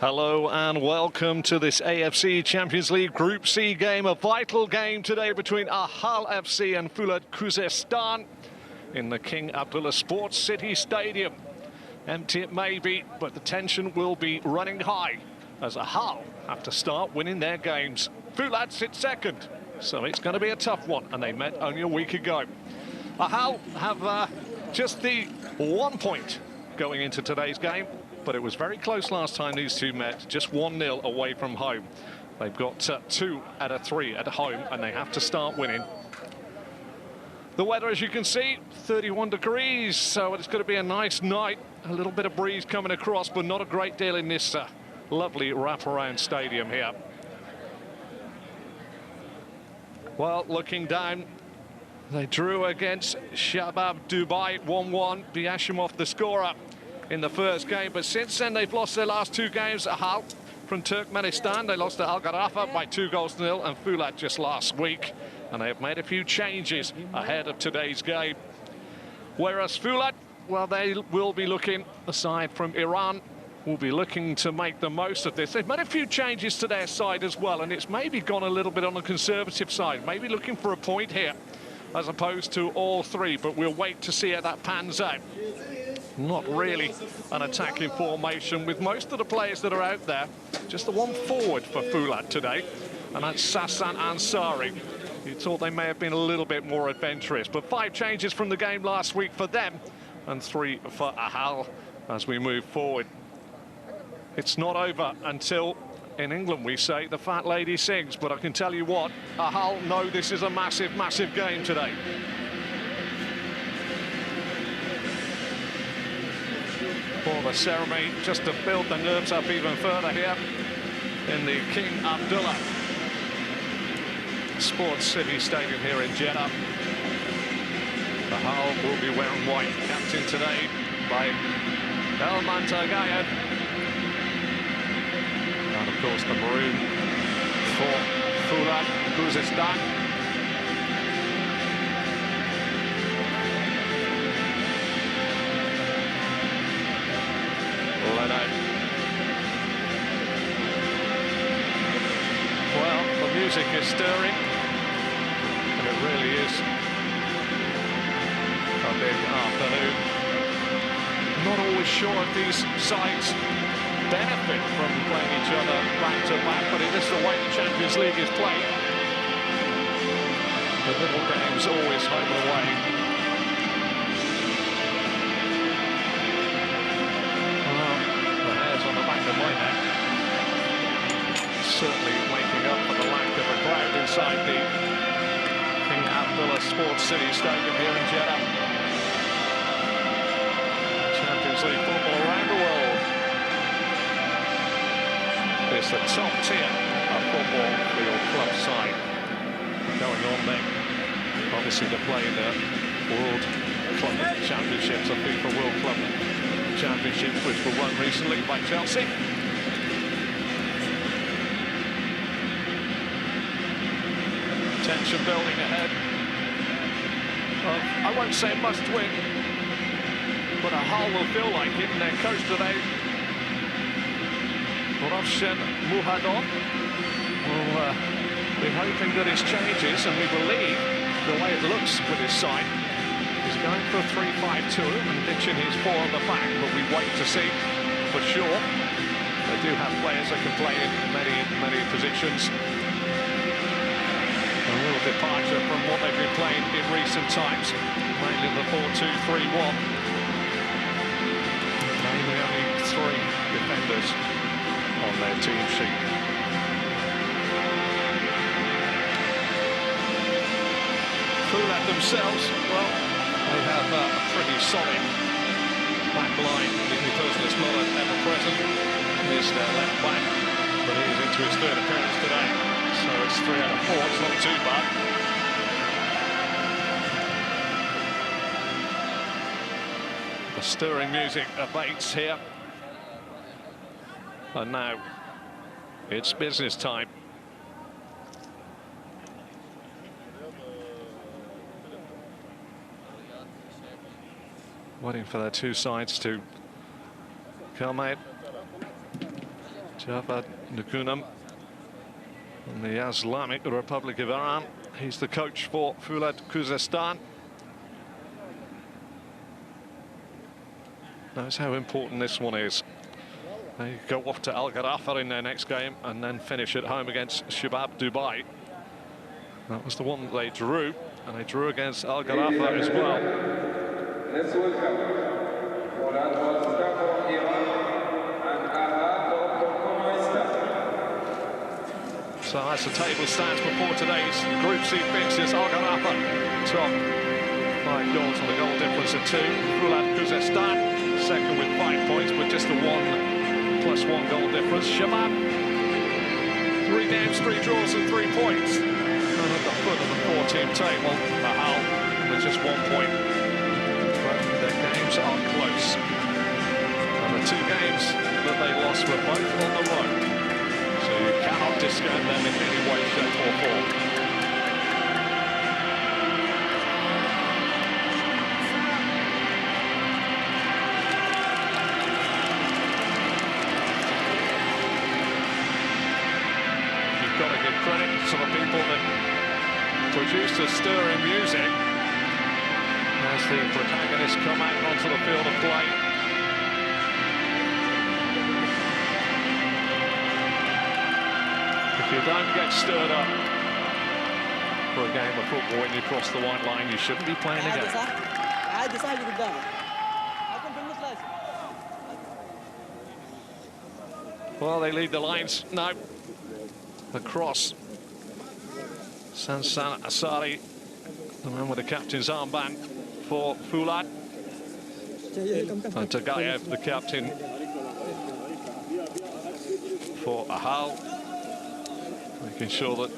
Hello and welcome to this AFC Champions League Group C game, a vital game today between Ahal FC and Foolad Khouzestan in the King Abdullah Sports City Stadium. Empty it may be, but the tension will be running high as Ahal have to start winning their games. Foolad sits second, so it's going to be a tough one, and they met only a week ago. Ahal have just the 1 point going into today's game, but it was very close last time these two met, just 1-0 away from home. They've got 2 out of 3 at home, and they have to start winning. The weather, as you can see, 31 degrees, so it's going to be a nice night. A little bit of breeze coming across, but not a great deal in this lovely wraparound stadium here. Well, looking down, they drew against Shabab Dubai 1-1. Biashimov the scorer in the first game, but since then they've lost their last 2 games. Ahal from Turkmenistan, they lost to Al Gharafa by 2-0, and Foolad just last week, and they have made a few changes ahead of today's game. Whereas Foolad, well, they will be looking, aside from Iran, will be looking to make the most of this. They've made a few changes to their side as well, and it's maybe gone a little bit on the conservative side, maybe looking for a point here as opposed to all 3, but we'll wait to see how that pans out. Not really an attacking formation with most of the players that are out there. Just the one forward for Foolad today, and that's Sassan Ansari. You thought they may have been a little bit more adventurous, but 5 changes from the game last week for them and 3 for Ahal as we move forward. It's not over until, in England we say, the fat lady sings, but I can tell you what, Ahal know this is a massive, massive game today. For the ceremony, just to build the nerves up even further here in the King Abdullah Sports City Stadium here in Jeddah. Ahal will be wearing white, captained today by El Mantagayad. And of course the maroon for Foolad Khouzestan. Well, the music is stirring, and it really is a big afternoon. Not always sure if these sides benefit from playing each other back to back, but it is the way the Champions League is played. The little games always home and away. Certainly making up for the lack of a crowd inside the King Abdullah Sports City Stadium here in Jeddah. Champions League football around the world. It's the top tier of football for your club side going on there. Obviously they're playing the World Club Championships, I think, for World Club Championships, which were won recently by Chelsea. Tension building ahead. I won't say must win, but Ahal will feel like it, and their coach today, Roshan Muhadon, will be hoping that his changes, and we believe the way it looks with his side, he's going for a 3-5-2 and ditching his 4 on the back, but we wait to see for sure. They do have players that can play in many positions. A little departure from what they've been playing in recent times, mainly the 4-2-3-1. Mainly only 3 defenders on their team sheet. Foolad themselves, well, they have a pretty solid back line. The only person that's not ever-present is their left back, but he is into his 3rd appearance today. So it's 3 out of 4, it's not too bad. The stirring music abates here. And now it's business time. Waiting for their 2 sides to come out. Javad Nukunam from the Islamic Republic of Iran. He's the coach for Foolad Khouzestan. Knows how important this one is. They go off to Al Gharafa in their next game and then finish at home against Shabab Dubai. That was the one that they drew, and they drew against Al Gharafa as well. Let's welcome Foolad Khouzestan from Iran and Ahal from So as the table stands before today's Group C fixtures, Al Gharafa top 5 goals on the goal difference of 2. Foolad Khouzestan second with 5 points, but just a 1+1 goal difference. Shabab 3 games, 3 draws and 3 points. And at the foot of the 4-team table, Ahal with just 1 point. But their games are close. And the 2 games that they lost were both on the road. So you cannot discount them in any way, shape or form. You've got to give credit to the people that produced the stirring music as the protagonists come out onto the field of play. If you don't get stirred up for a game of football when you cross the white line, you shouldn't be playing the game. Well, they lead the lines now. The cross. Sansan Asari, the man with the captain's armband for Foolad. And Tagayev, the captain for Ahal. Making sure that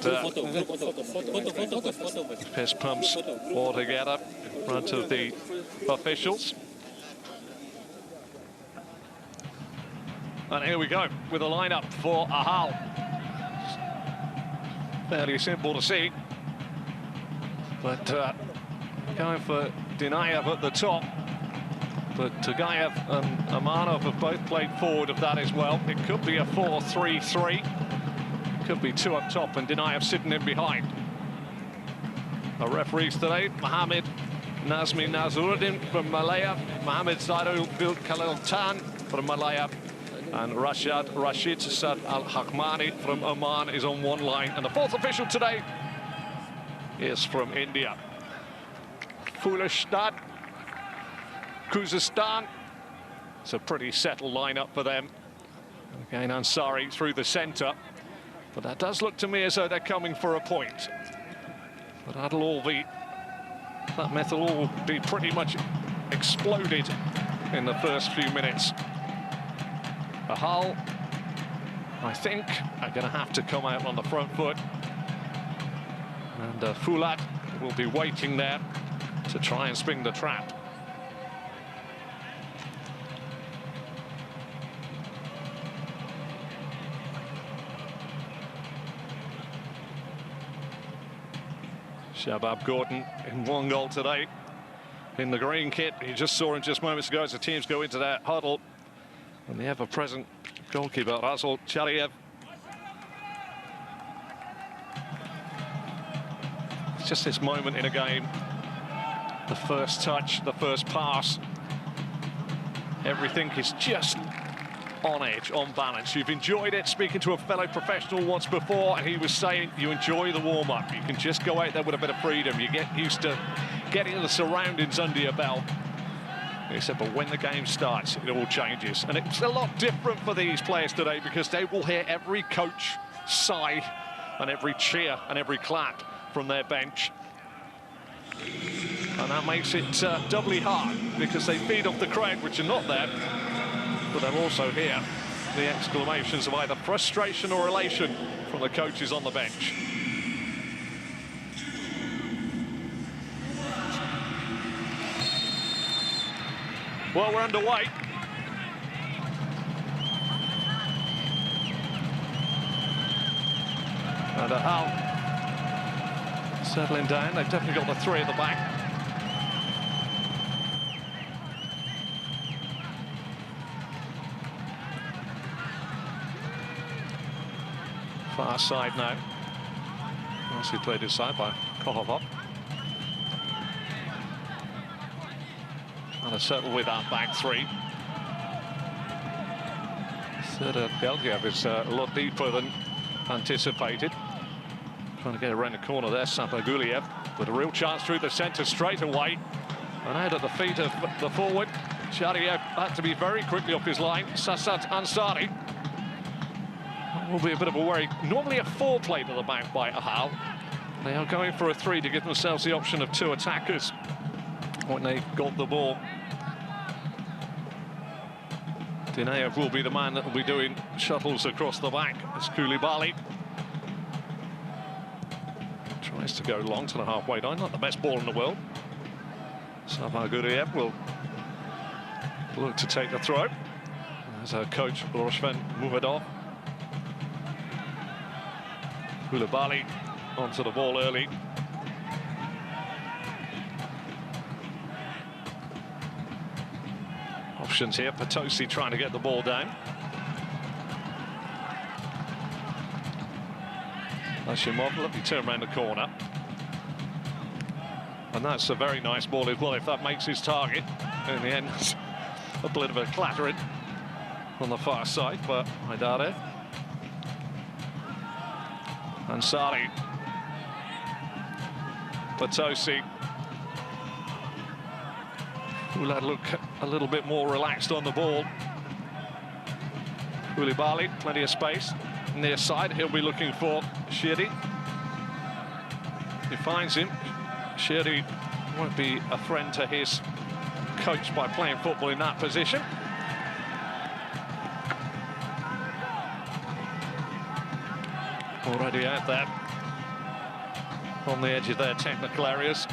fist pumps all together in front of the officials. And here we go with a lineup for Ahal. Fairly simple to see, but going for Dinayev at the top. But Tagayev and Amanov have both played forward of that as well. It could be a 4-3-3. Could be 2 up top and Dinayev sitting in behind. The referees today, Mohammed Nazmi Nazuruddin from Malaya, Mohammed Zaidul Bil Khalil Tan from Malaya, and Rashid Sad Al-Hakmani from Oman is on one line. And the 4th official today is from India. Foolad Khouzestan. It's a pretty settled lineup for them. Again, Ansari through the centre. But that does look to me as though they're coming for a point. But that meth will all be pretty much exploded in the first few minutes. Ahal, I think, are going to have to come out on the front foot. And Foolad will be waiting there to try and spring the trap. Shabab Gordon in 1 goal today in the green kit. You just saw him just moments ago as the teams go into that huddle. And the ever-present goalkeeper, Razul Chariev. It's just this moment in a game. The first touch, the first pass. Everything is just on edge, on balance. You've enjoyed it, speaking to a fellow professional once before, and he was saying you enjoy the warm-up. You can just go out there with a bit of freedom. You get used to getting the surroundings under your belt. He said, but when the game starts, it all changes. And it's a lot different for these players today because they will hear every coach sigh and every cheer and every clap from their bench. And that makes it doubly hard because they feed off the crowd, which are not there. But they'll also hear the exclamations of either frustration or elation from the coaches on the bench. Well, we're underway. And Ahal settling down. They've definitely got the 3 at the back. Far side now. Nicely played inside by Kohovov. And a settle with that back three. Geldiev is a lot deeper than anticipated. Trying to get around the corner there, Sapaguliev, with a real chance through the centre straight away. And out at the feet of the forward. Shadiev had to be very quickly off his line. Sassat Ansari. That will be a bit of a worry. Normally a 4 played at the back by Ahal. They are going for a 3 to give themselves the option of 2 attackers when they got the ball. Dinayev will be the man that will be doing shuttles across the back. It's Koulibaly. Tries to go long to the halfway line. Not the best ball in the world. Sapaguliev will look to take the throw. There's our coach, Roshan Muhadov. Koulibaly onto the ball early. Options here. Potosi trying to get the ball down. Hashimov, let me turn around the corner. And that's a very nice ball as well, if that makes his target. In the end, a bit of a clattering on the far side, but Haidare. Ansari. Potosi. Foolad look a little bit more relaxed on the ball. Koulibaly, plenty of space. Near side, he'll be looking for Shiri. He finds him. Shiri won't be a friend to his coach by playing football in that position. Already out there on the edge of their technical areas.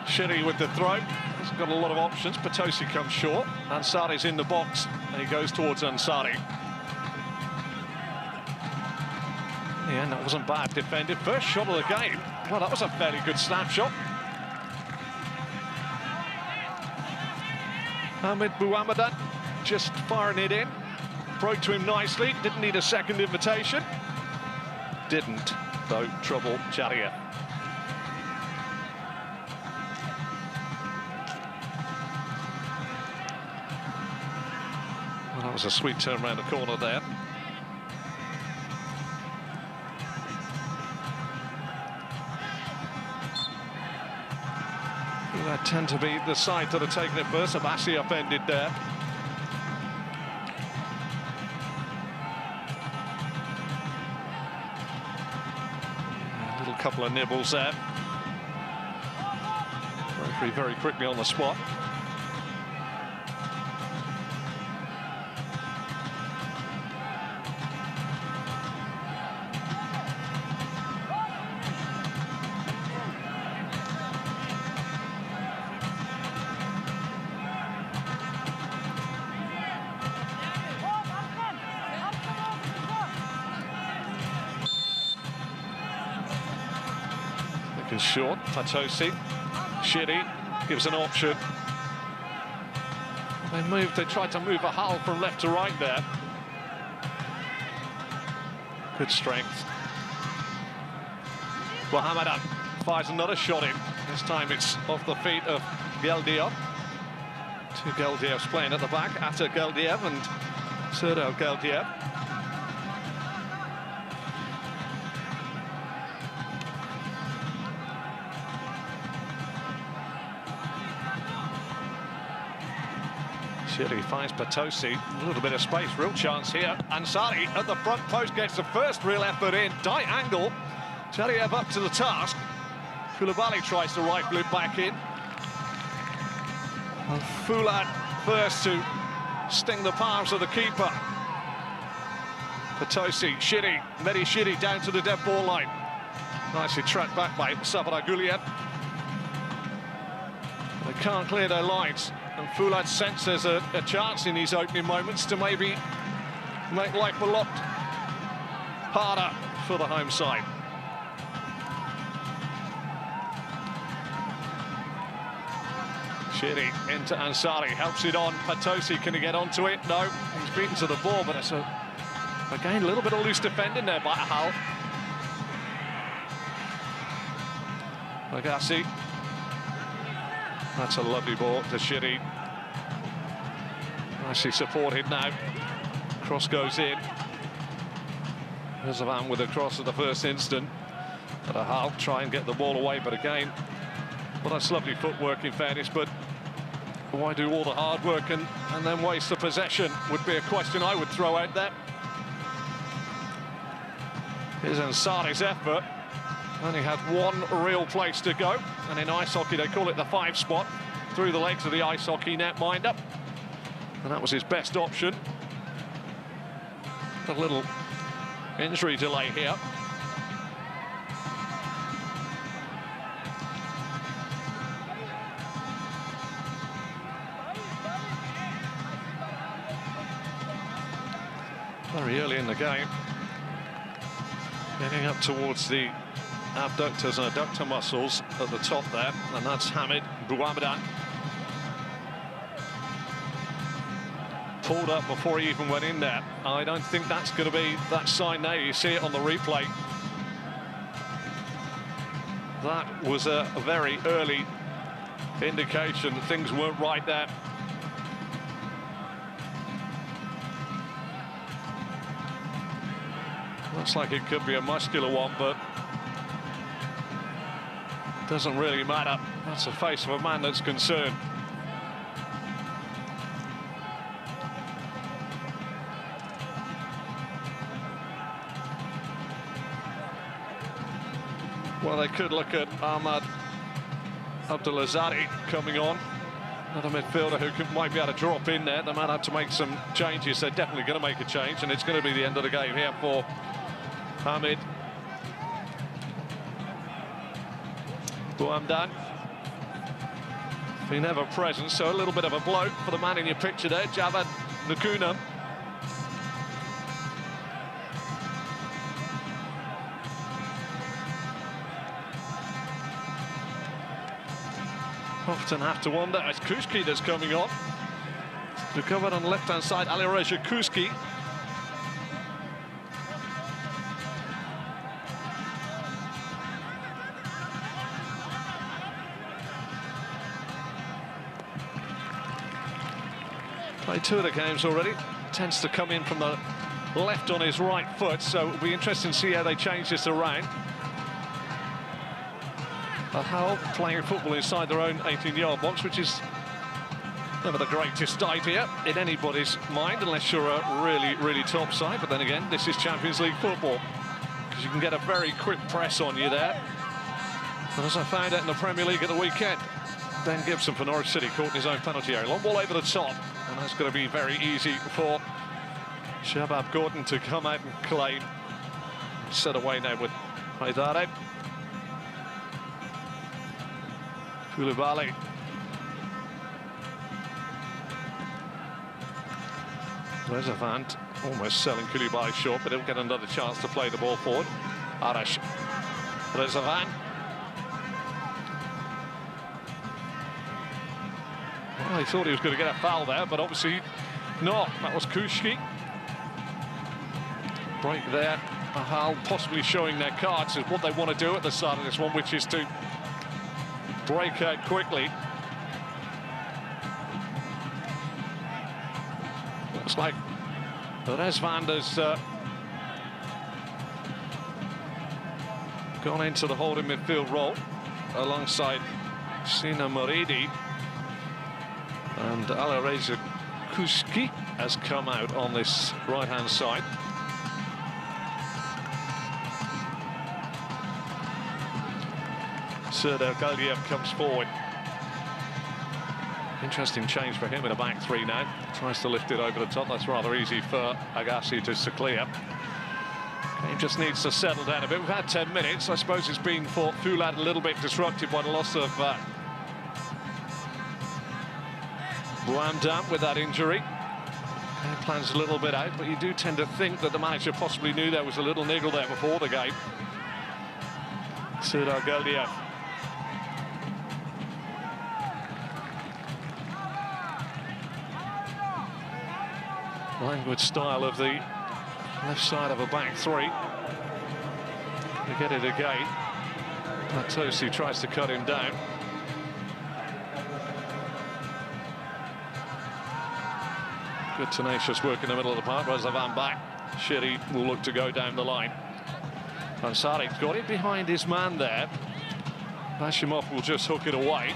Shiri with the throw. He's got a lot of options. Potosi comes short. Ansari's in the box, and he goes towards Ansari. Yeah, that wasn't bad defended. First shot of the game. Well, that was a fairly good snapshot. Ahmed Bouhamadan just firing it in. Broke to him nicely. Didn't need a second invitation. Didn't, though, trouble Charia. Well, that was a sweet turn around the corner there. That tend to be the side that are taking it first. Abassi upended there. A little couple of nibbles there. Referee very quickly on the spot. Short, Potosi, Shiri gives an option. They tried to move Ahal from left to right there. Good strength. Bouhamadan fires another shot in. This time it's off the feet of Geldiev. 2 Geldievs playing at the back, Ata Geldiev and Serdar Geldiev. Shiri finds Potosi, a little bit of space, real chance here. Ansari at the front post gets the first real effort in. Tight angle. Cheriev up to the task. Koulibaly tries to rifle it back in. And Foolad first to sting the palms of the keeper. Potosi, Shiri, Mehdi Shiri down to the dead ball line. Nicely tracked back by Sapaguliev. They can't clear their lines. And Foolad senses a chance in these opening moments to maybe make life a lot harder for the home side. Shiri into Ansari, helps it on. Patosi, can he get onto it? No, he's beaten to the ball, but it's again a little bit of loose defending there by Ahal. Agassi. That's a lovely ball to Shiri. Nicely supported now. Cross goes in. There's a man with a cross at the first instant. But Ahal try and get the ball away, but again, well, that's lovely footwork in fairness, but why do all the hard work and then waste the possession would be a question I would throw out there. Here's Ansari's effort. Only had one real place to go, and in ice hockey they call it the 5 spot, through the legs of the ice hockey netminder, and that was his best option. A little injury delay here. Very early in the game, getting up towards the abductors and adductor muscles at the top there, and that's Hamid Bouamadan. Pulled up before he even went in there. I don't think that's going to be that sign now. You see it on the replay. That was a very early indication that things weren't right there. Looks like it could be a muscular one, but doesn't really matter. That's the face of a man that's concerned. Well, they could look at Abdullah coming on. Another midfielder who might be able to drop in there. They might have to make some changes. They're definitely going to make a change, and it's going to be the end of the game here for Hamid Bouamadan. He never present, so a little bit of a blow for the man in your picture there, Javad Nakuna. Often have to wonder, as Kuski that's coming on. Recovered on the left-hand side, Alireza Kuski. Played 2 of the games already. Tends to come in from the left on his right foot, so it'll be interesting to see how they change this around. Ahal playing football inside their own 18-yard box, which is never the greatest idea in anybody's mind, unless you're a really, really top side. But then again, this is Champions League football, because you can get a very quick press on you there. And as I found out in the Premier League at the weekend, Ben Gibson for Norwich City caught in his own penalty area. Long ball over the top, and that's going to be very easy for Shabab Gordon to come out and claim. Set away now with Haidare. Koulibaly. Rezavant almost selling Koulibaly short, but he'll get another chance to play the ball forward. Arash. Rezavant. Well, he thought he was going to get a foul there, but obviously not. That was Kuski. Break there. Ahal possibly showing their cards as what they want to do at the start of this one, which is to break out quickly. Looks like Rezvand has gone into the holding midfield role alongside Sina Maridi, and Alireza Kuski has come out on this right-hand side. Serdar Galdiev comes forward. Interesting change for him in a back 3 now. Tries to lift it over the top. That's rather easy for Agassi to clear. Game just needs to settle down a bit. We've had 10 minutes. I suppose it's been for Foolad a little bit disrupted by the loss of Bouamadan with that injury. Game plan's a little bit out, but you do tend to think that the manager possibly knew there was a little niggle there before the game. Serdar Galdiev. languid style of the left side of a back three. We get it again. Tosi tries to cut him down. Good tenacious work in the middle of the park. Razavan back. Shiri will look to go down the line. Ansari's got it behind his man there. Hashimov will just hook it away.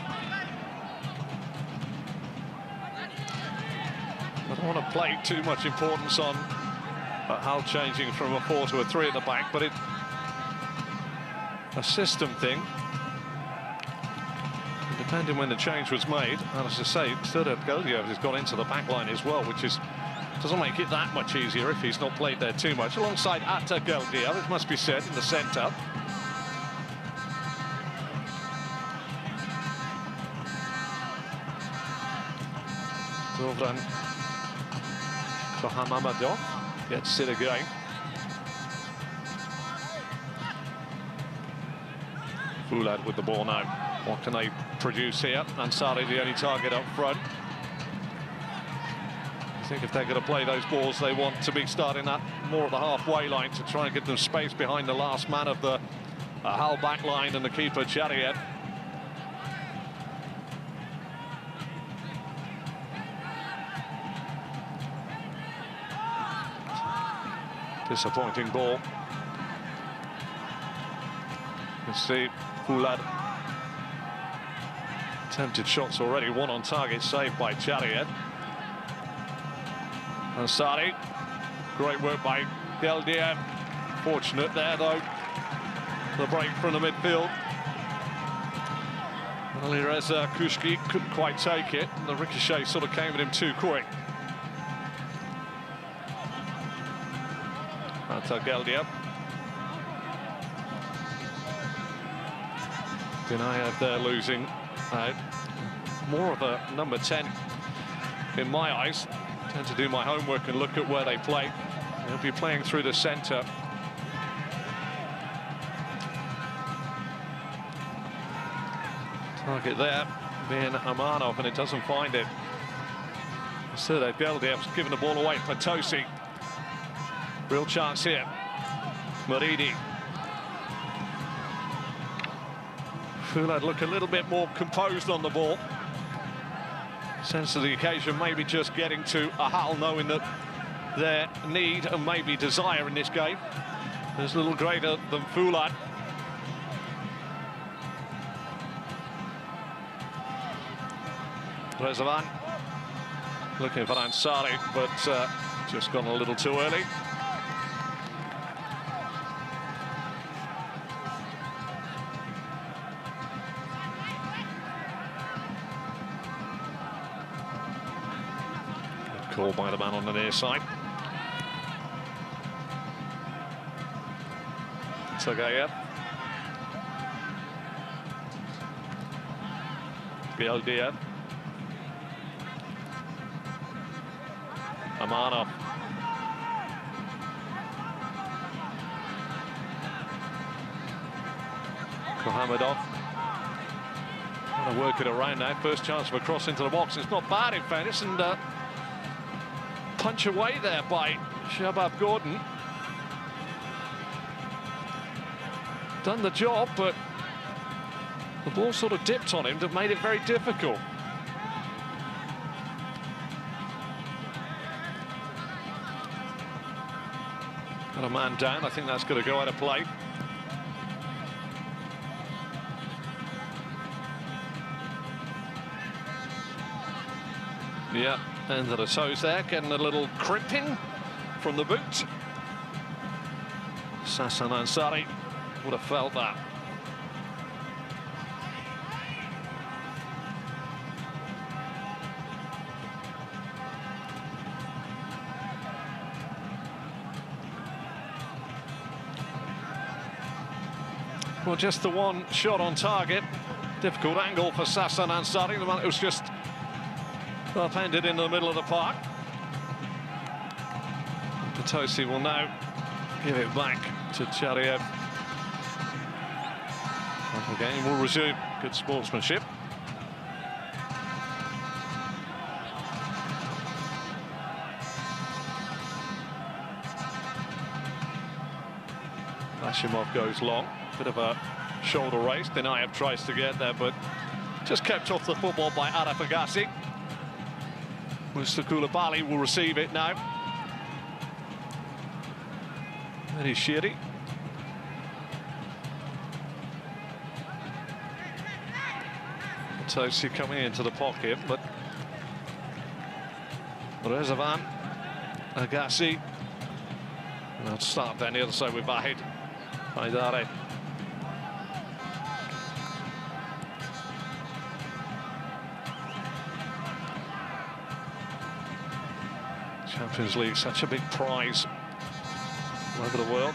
I don't want to play too much importance on Ahal changing from a 4 to a 3 at the back, but it's a system thing. And depending when the change was made, and as I say, Foolad Khouzestan has gone into the back line as well, which doesn't make it that much easier if he's not played there too much. Alongside Foolad Khouzestan, it must be said, in the centre. Dovran Kohamadov gets it again. Foolad with the ball now. What can they produce here? Ansari the only target up front. I think if they're going to play those balls, they want to be starting that more at the halfway line to try and get them space behind the last man of the Ahal back line and the keeper, Chariot. Disappointing ball. You see Foolad. Attempted shots already, one on target, saved by Chariot. Ansari, great work by Khouzestan. Fortunate there though, the break from the midfield. Alireza Kushki couldn't quite take it. The ricochet sort of came at him too quick. Khouzestan. Dinayev there losing out. More of a number 10 in my eyes. I tend to do my homework and look at where they play. They'll be playing through the centre. Target there being Amanov, and it doesn't find it. Foolad Khouzestan was giving the ball away for Tosi. Real chance here. Maridi. Foolad look a little bit more composed on the ball. Sense of the occasion, maybe just getting to Ahal, knowing that their need and maybe desire in this game is a little greater than Foolad. Rezavan looking for Ansari, but just gone a little too early. Call by the man on the near side. Khouzestan. Khouzestan. Amanov. Kohamadov. Trying to work it around now. First chance of a cross into the box. It's not bad in fairness, and punch away there by Shabab Gordon. Done the job, but the ball sort of dipped on him, that made it very difficult. Got a man down. I think that's going to go out of play. Yeah, end of the toes there, getting a little crimping from the boot. Sassan Ansari would have felt that. Well, just the one shot on target. Difficult angle for Sassan Ansari. The one that was just upended in the middle of the park. Tosi will now give it back to Chariev. And the game will resume. Good sportsmanship. Hashimov goes long. Bit of a shoulder race. Denayev tries to get there, but just kept off the football by Araf Agassi. Musa Koulibaly will receive it now. There is Shiri. Tosi coming into the pocket, but Rezavan, Agassi. And I'll start down the other side with Vahid. Haidare. Champions League, such a big prize all over the world.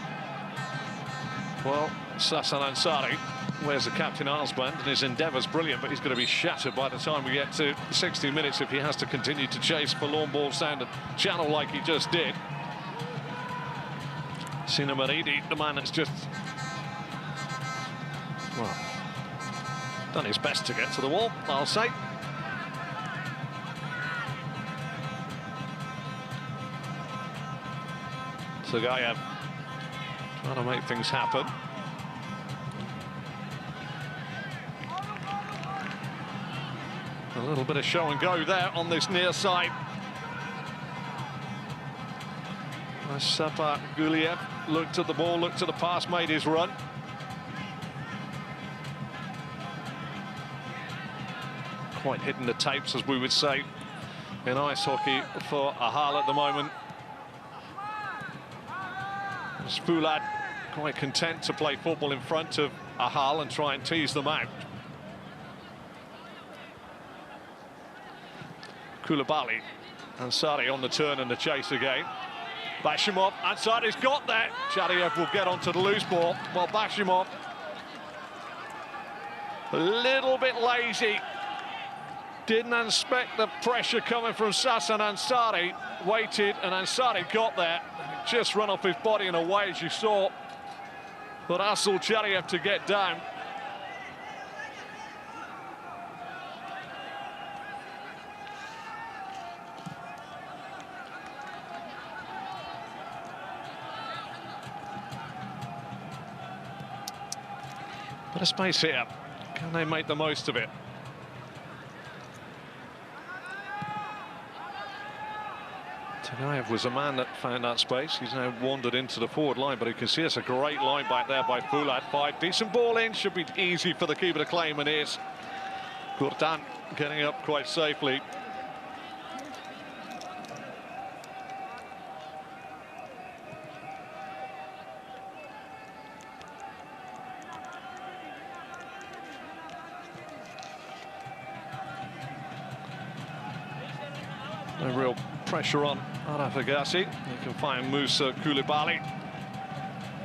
Well, Sassan Ansari wears the captain armband and his endeavour's brilliant, but he's going to be shattered by the time we get to 60 minutes if he has to continue to chase for long balls down the channel like he just did. Sina Maridi, the man that's just, well, done his best to get to the wall, I'll say. Zagayev trying to make things happen. A little bit of show and go there on this near side. Sapa Guliev looked at the ball, looked at the pass, made his run. Quite hitting the tapes, as we would say in ice hockey for Ahal at the moment. Foolad quite content to play football in front of Ahal and try and tease them out. Koulibaly, Ansari on the turn and the chase again. Bashimov, Ansari's got that. Chadiev will get onto the loose ball. Well, Bashimov, a little bit lazy. Didn't expect the pressure coming from Sassan Ansari. Waited, and Ansari got there. Just run off his body in a way, as you saw. But Asal Chadiev to get down. Bit of space here. Can they make the most of it? Tagayev was a man that found that space. He's now wandered into the forward line, but you can see it's a great line back there by Foolad. 5 decent ball in, should be easy for the keeper to claim, and is Gurdan getting up quite safely. No real pressure on Araf Agassi. You can find Musa Koulibaly.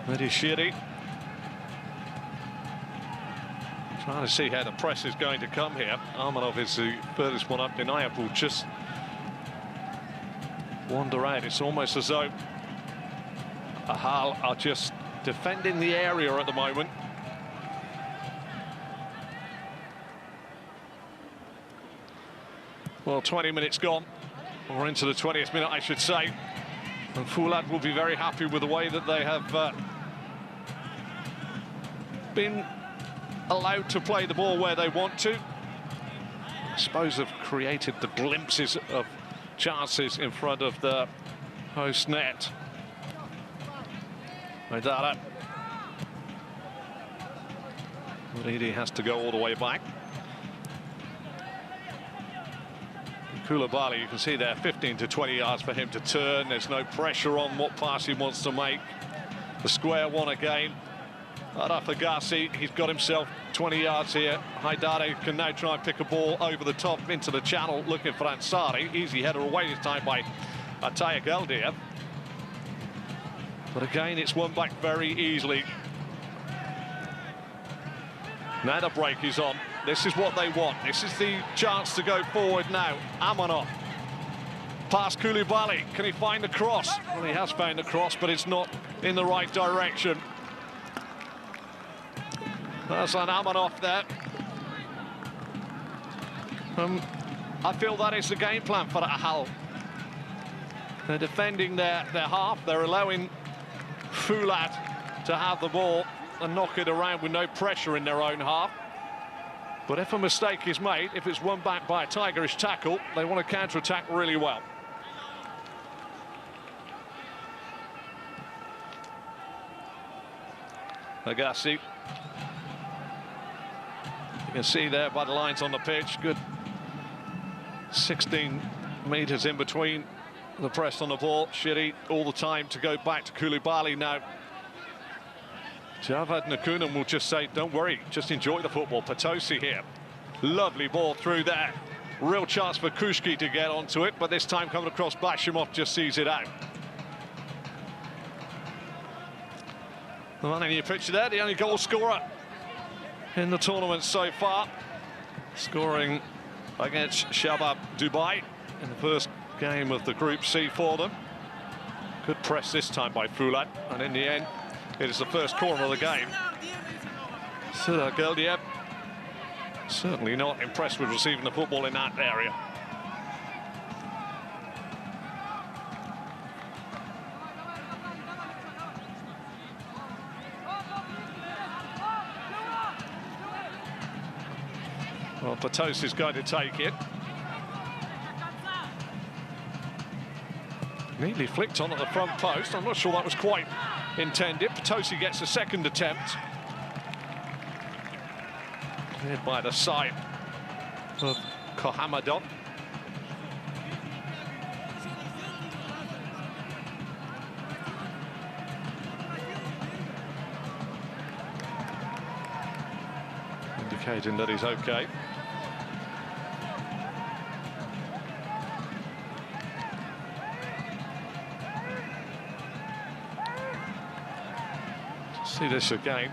Shiri. Trying to see how the press is going to come here. Armanov is the furthest one up. Denayev will just wander out. It's almost as though Ahal are just defending the area at the moment. Well, 20 minutes gone. We're into the 20th minute, I should say. And Foolad will be very happy with the way that they have been allowed to play the ball where they want to. I suppose have created the glimpses of chances in front of the host net. Maidara. Maridi has to go all the way back. Koulibaly, you can see there, 15 to 20 yards for him to turn. There's no pressure on what pass he wants to make. The square one again. Araf Agassi, he's got himself 20 yards here. Haidare can now try and pick a ball over the top into the channel, looking for Ansari. Easy header away this time by Ataya Galdiev. But again, it's won back very easily. Now the break is on. This is what they want. This is the chance to go forward now. Amanov. Past Koulibaly. Can he find the cross? Well, he has found the cross, but it's not in the right direction. That's an Amanov there. I feel that is the game plan for Ahal. They're defending their half. They're allowing Foolad to have the ball and knock it around with no pressure in their own half. But if a mistake is made, if it's won back by a tigerish tackle, they want to counter-attack really well. Agassi. You can see there by the lines on the pitch, good 16 metres in between the press on the ball. Shiri all the time to go back to Koulibaly now. Javad Nakunan will just say, don't worry, just enjoy the football. Potosi here. Lovely ball through there. Real chance for Kushki to get onto it, but this time coming across, Bashimov just sees it out. The man in your picture there, the only goal scorer in the tournament so far, scoring against Shabab Dubai in the first game of the Group C for them. Good press this time by Foolad, and in the end, it is the first corner of the game. Sura Geldiev certainly not impressed with receiving the football in that area. Well, Patos is going to take it. Neatly flicked on at the front post. I'm not sure that was quite intended. Potosi gets a second attempt. Cleared by the side of Kohamadon. Indicating that he's okay. See this again.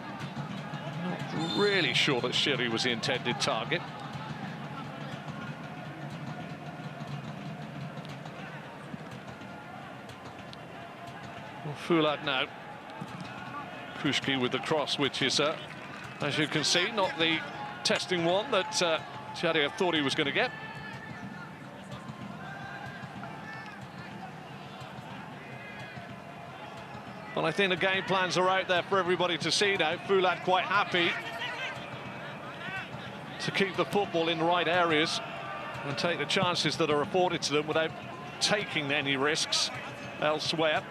Not really sure that Shiri was the intended target. Well, Foolad now. Kushki with the cross, which is, as you can see, not the testing one that Shadia thought he was going to get. Well, I think the game plans are out there for everybody to see now. Foolad quite happy to keep the football in the right areas and take the chances that are afforded to them without taking any risks elsewhere.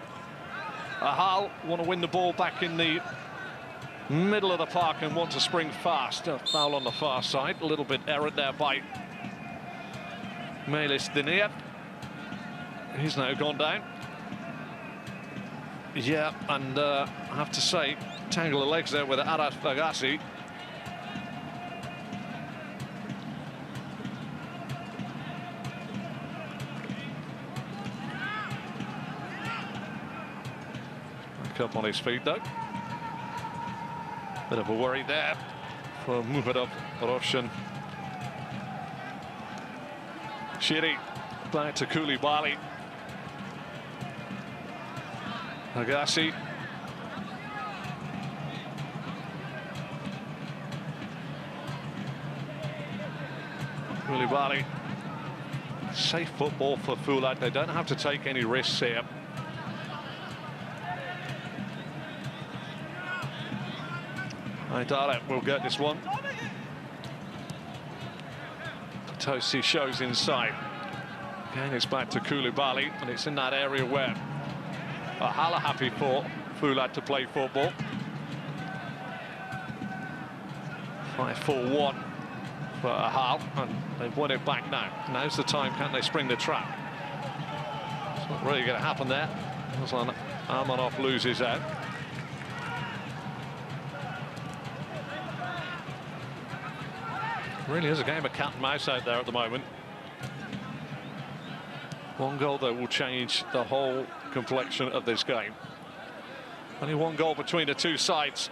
Ahal want to win the ball back in the middle of the park and want to spring fast. A foul on the far side, a little bit errant there by Melis Dinir. He's now gone down. Yeah, and I have to say, tangle of legs there with Aras Agassi. Back up on his feet, though. Bit of a worry there for Muhadov Roshan. Shiri back to Koulibaly. Agassi. Koulibaly. Safe football for Foolad. They don't have to take any risks here. Aidara will get this one. Tosi shows inside. Again, it's back to Koulibaly, and it's in that area where Ahal are happy for Foolad to play football. 5-4-1 for Ahal, and they've won it back now. Now's the time, can they spring the trap? It's not really going to happen there. Aslan Armanov loses out. Really is a game of cat and mouse out there at the moment. One goal, though, will change the whole complexion of this game. Only one goal between the two sides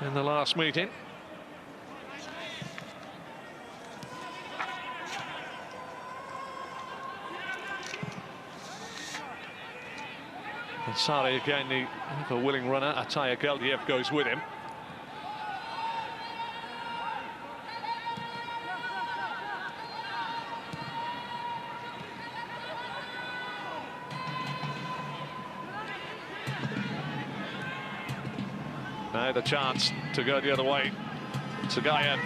in the last meeting. And Sari again, the willing runner. Ataya Geldiev goes with him. Now the chance to go the other way. Tagayev.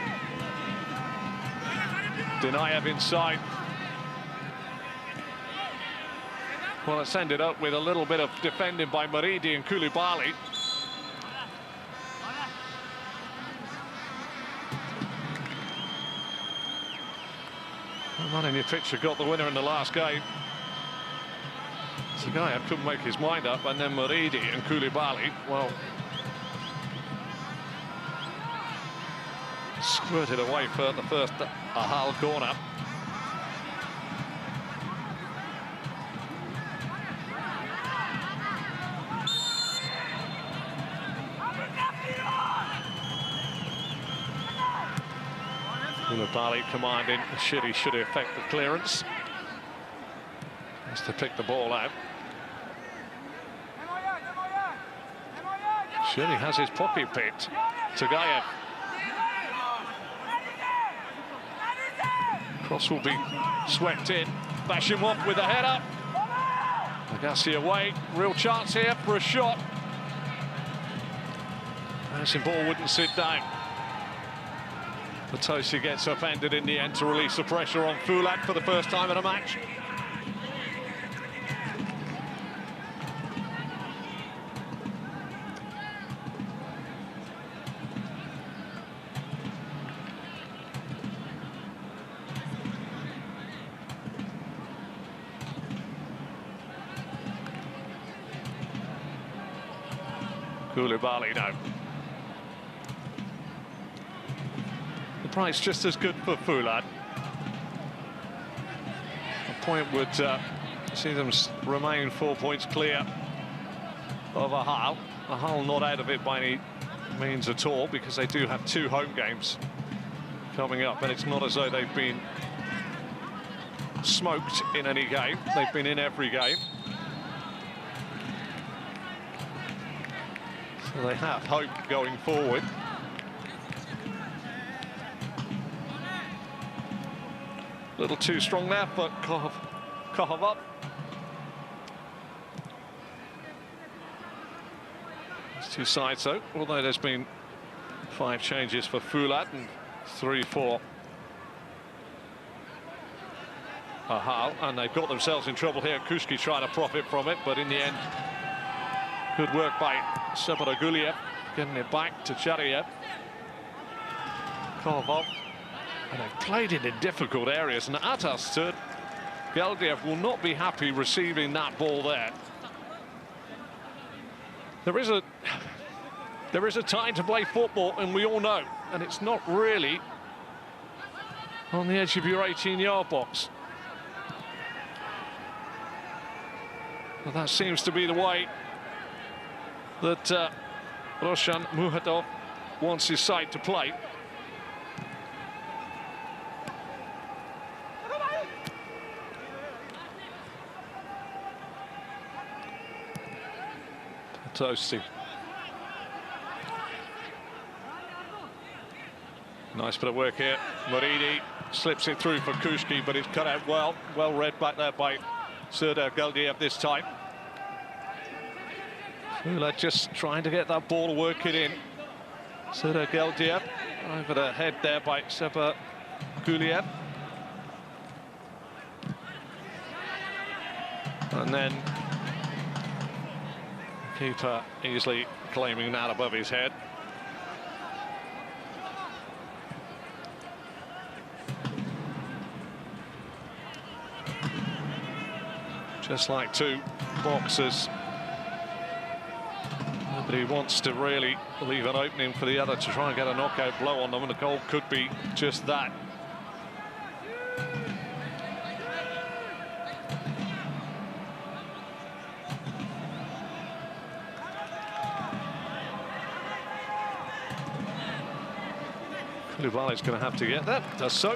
Denayev inside. Well, it's ended up with a little bit of defending by Maridi and Koulibaly. The man in your picture got the winner in the last game. Tagayev couldn't make his mind up, and then Maridi and Koulibaly, well, squirted away for the first Ahal corner. Koulibaly commanding, he should effect the clearance. Has to pick the ball out. Shiri has his pocket picked. Tagayev. Cross will be swept in. Bashimov with a header. Agassi away. Real chance here for a shot. Bouncing ball wouldn't sit down. Potosi gets upended in the end to release the pressure on Foolad for the first time in a match. Koulibaly now. The price just as good for Foolad. A point would see them remain 4 points clear of Ahal. Ahal not out of it by any means at all, because they do have 2 home games coming up, and it's not as though they've been smoked in any game. They've been in every game. So they have hope going forward. A little too strong there, but Kohov up. It's 2 sides though, although there's been 5 changes for Foolad and 3 for Ahal, and they've got themselves in trouble here. Kushki trying to profit from it, but in the end, good work by Separaguliev, getting it back to Chariev. Kovov. And they've played it in difficult areas, and Atastur, Geldiev will not be happy receiving that ball there. There is a time to play football, and we all know, and it's not really on the edge of your 18-yard box. Well, that seems to be the way that Roshan Muhadov wants his side to play. Toasty. Nice bit of work here. Maridi slips it through for Kushki, but it's cut out well. Well read back there by Serdar Geldiev this time. Foolad just trying to get that ball to work it in. Serdar Geldiev over the head there by Sepa Guliev. And then keeper easily claiming that above his head. Just like 2 boxers, nobody wants to really leave an opening for the other to try and get a knockout blow on them, and the goal could be just that. Koulibaly's going to have to get that. Does so.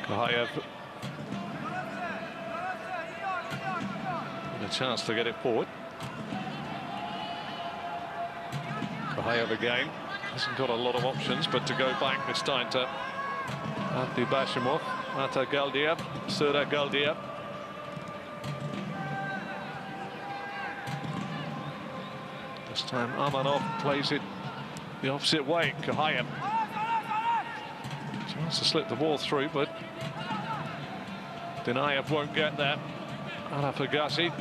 Kahayev with a chance to get it forward. Kahayev again. Hasn't got a lot of options, but to go back this time to Abdi Bashimov, Mata Galdiev, Sura Galdiev. This time Amanov plays it the opposite way. Kohayev tries to slip the ball through, but Dinayev won't get there. Arafagasi,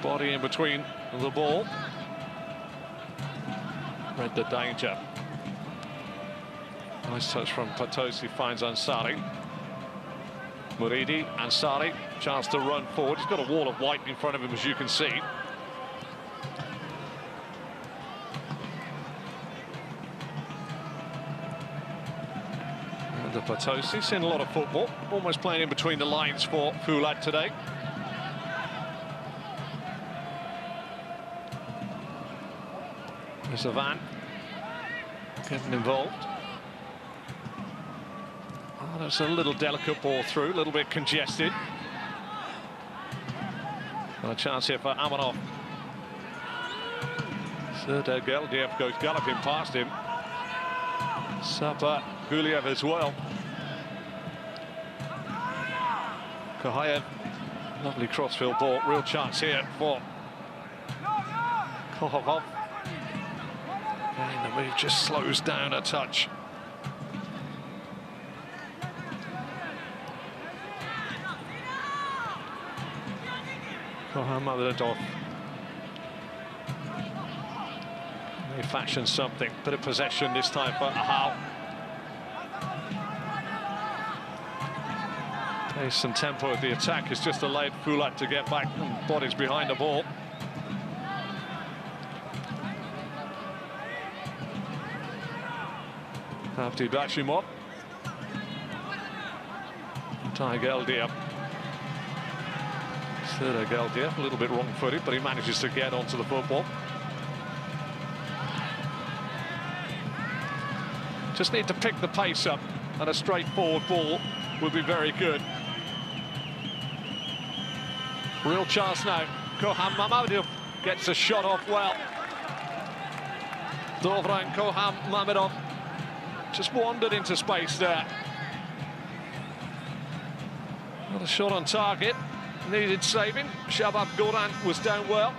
body in between the ball. Read the danger. Nice touch from Patosi, finds Ansari. Muridi, Ansari, chance to run forward. He's got a wall of white in front of him, as you can see. And the Patosi, seen a lot of football, almost playing in between the lines for Foolad today. There's a Van getting involved. Oh, that's a little delicate ball through, a little bit congested. And a chance here for Amanov. Serdar Galdiev goes galloping past him. Sapa Guliev as well. Kohayev, lovely crossfield ball, real chance here for Kohovov. And the move just slows down a touch. Kohamadov. They fashion something, bit of possession this time for Ahal. Pace and tempo of the attack has just allowed Foolad to get back and bodies behind the ball. Abdi Bashimov. Galdiev. Serdar Galdiev, a little bit wrong-footed, but he manages to get onto the football. Just need to pick the pace up, and a straightforward ball would be very good. Real chance now. Koham Mamadov gets a shot off well. Dovran Koham Mamadov just wandered into space there. Not a shot on target. Needed saving. Shabab Goran was down well,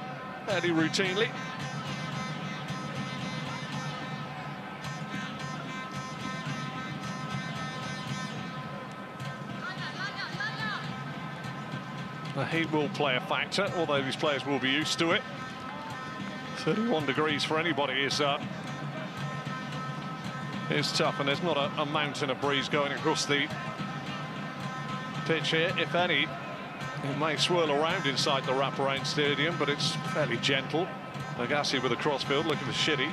fairly routinely. The heat will play a factor, although these players will be used to it. 31 degrees for anybody is tough, and there's not a mountain of breeze going across the pitch here, if any. It may swirl around inside the wraparound stadium, but it's fairly gentle. Agassi with a crossfield, looking for Shitty.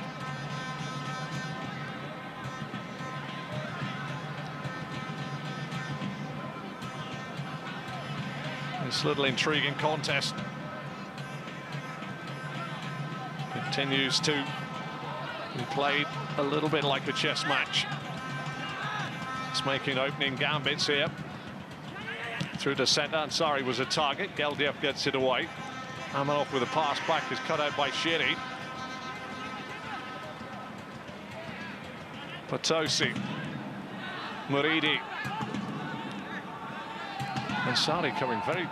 This little intriguing contest continues to be played a little bit like a chess match. It's making opening gambits here. Through to centre, Ansari was a target. Galdiev gets it away. Amanov with a pass back is cut out by Shiri. Patosi. Muridi. Ansari coming very...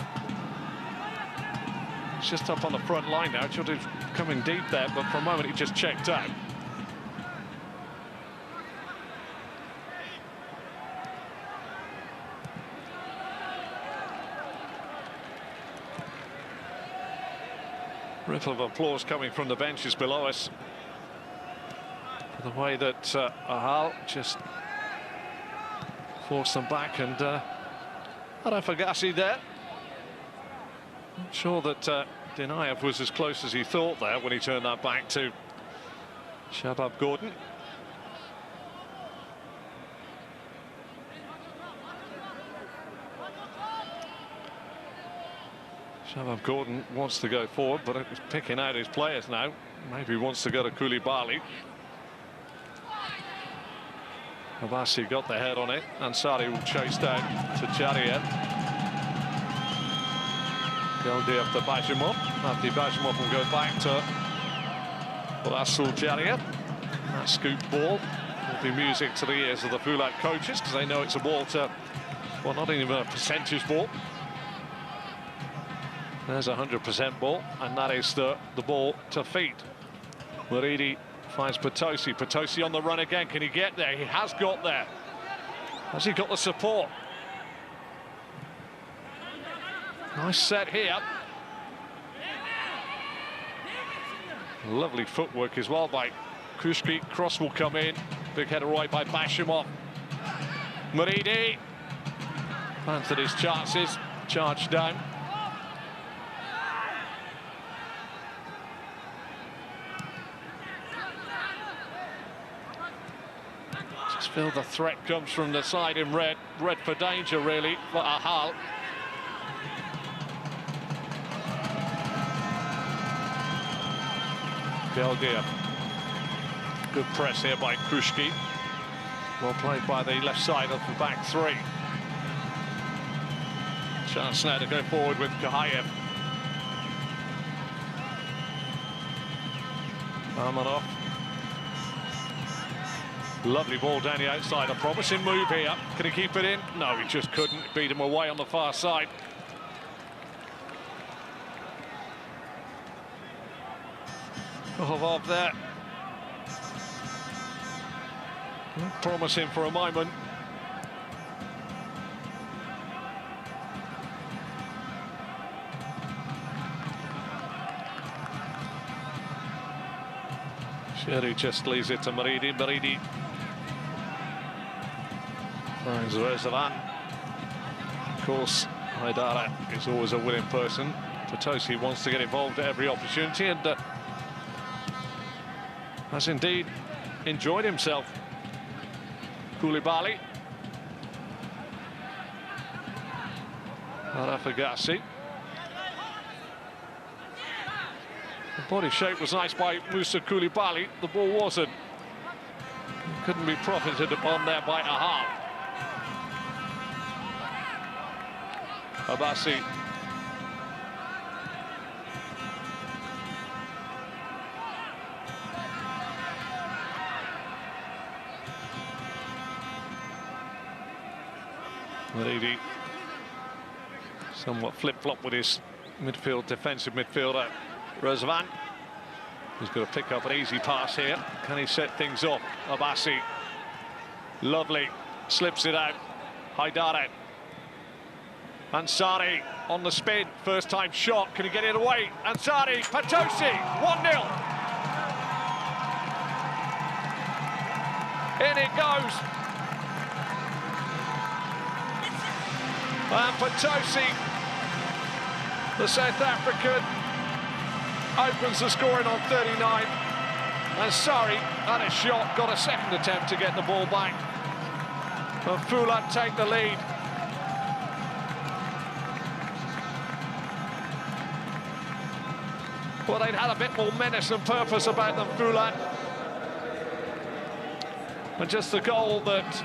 He's just up on the front line now. Should have come in deep there, but for a moment he just checked out. Ripple of applause coming from the benches below us for the way that Ahal just forced them back, and Arafagasi there. Not sure that Dinayev was as close as he thought there when he turned that back to Shabab Gordon. Shabab Gordon wants to go forward, but he's picking out his players now. Maybe he wants to go to Koulibaly. Abassi got the head on it. Ansari will chase down to Jariev. Galdiev to Bashimov. Abdi Bashimov will go back to Rasul Jariev. That scoop ball will be music to the ears of the Foolad coaches, because they know it's a ball to, well, not even a percentage ball. There's a 100% ball, and that is the ball to feet. Maridi finds Potosi. Potosi on the run again. Can he get there? He has got there. Has he got the support? Nice set here. Lovely footwork as well by Kushki. Cross will come in. Big header right by Bashimov. Maridi fancied his chances. Charged down. Just feel the threat comes from the side in red. Red for danger, really, for Ahal. Geldia. Good press here by Krushki. Well played by the left side of the back three. Chance now to go forward with Kahayev. Armanov. Lovely ball down the outside. A promising move here. Can he keep it in? No, he just couldn't. Beat him away on the far side. Off there. Promising for a moment. Sherry just leaves it to Maridi. Maridi finds Rezavan. Of course, Haidara is always a willing person. Potosi wants to get involved at every opportunity, and has indeed enjoyed himself. Koulibaly. Arafagasi. The body shape was nice by Musa Koulibaly. The ball wasn't. Couldn't be profited upon there by Ahal. Abassi. Maridi somewhat flip-flop with his defensive midfielder, Razvan. He's got to pick up an easy pass here. Can he set things up? Abassi. Lovely. Slips it out. Haidara. Ansari on the spin. First time shot. Can he get it away? Ansari. Potosi. 1-0. In it goes. And Potosi, the South African, opens the scoring on 39. And Sari had a shot, got a second attempt to get the ball back. And Foolad take the lead. Well, they'd had a bit more menace and purpose about them, Foolad. And just the goal that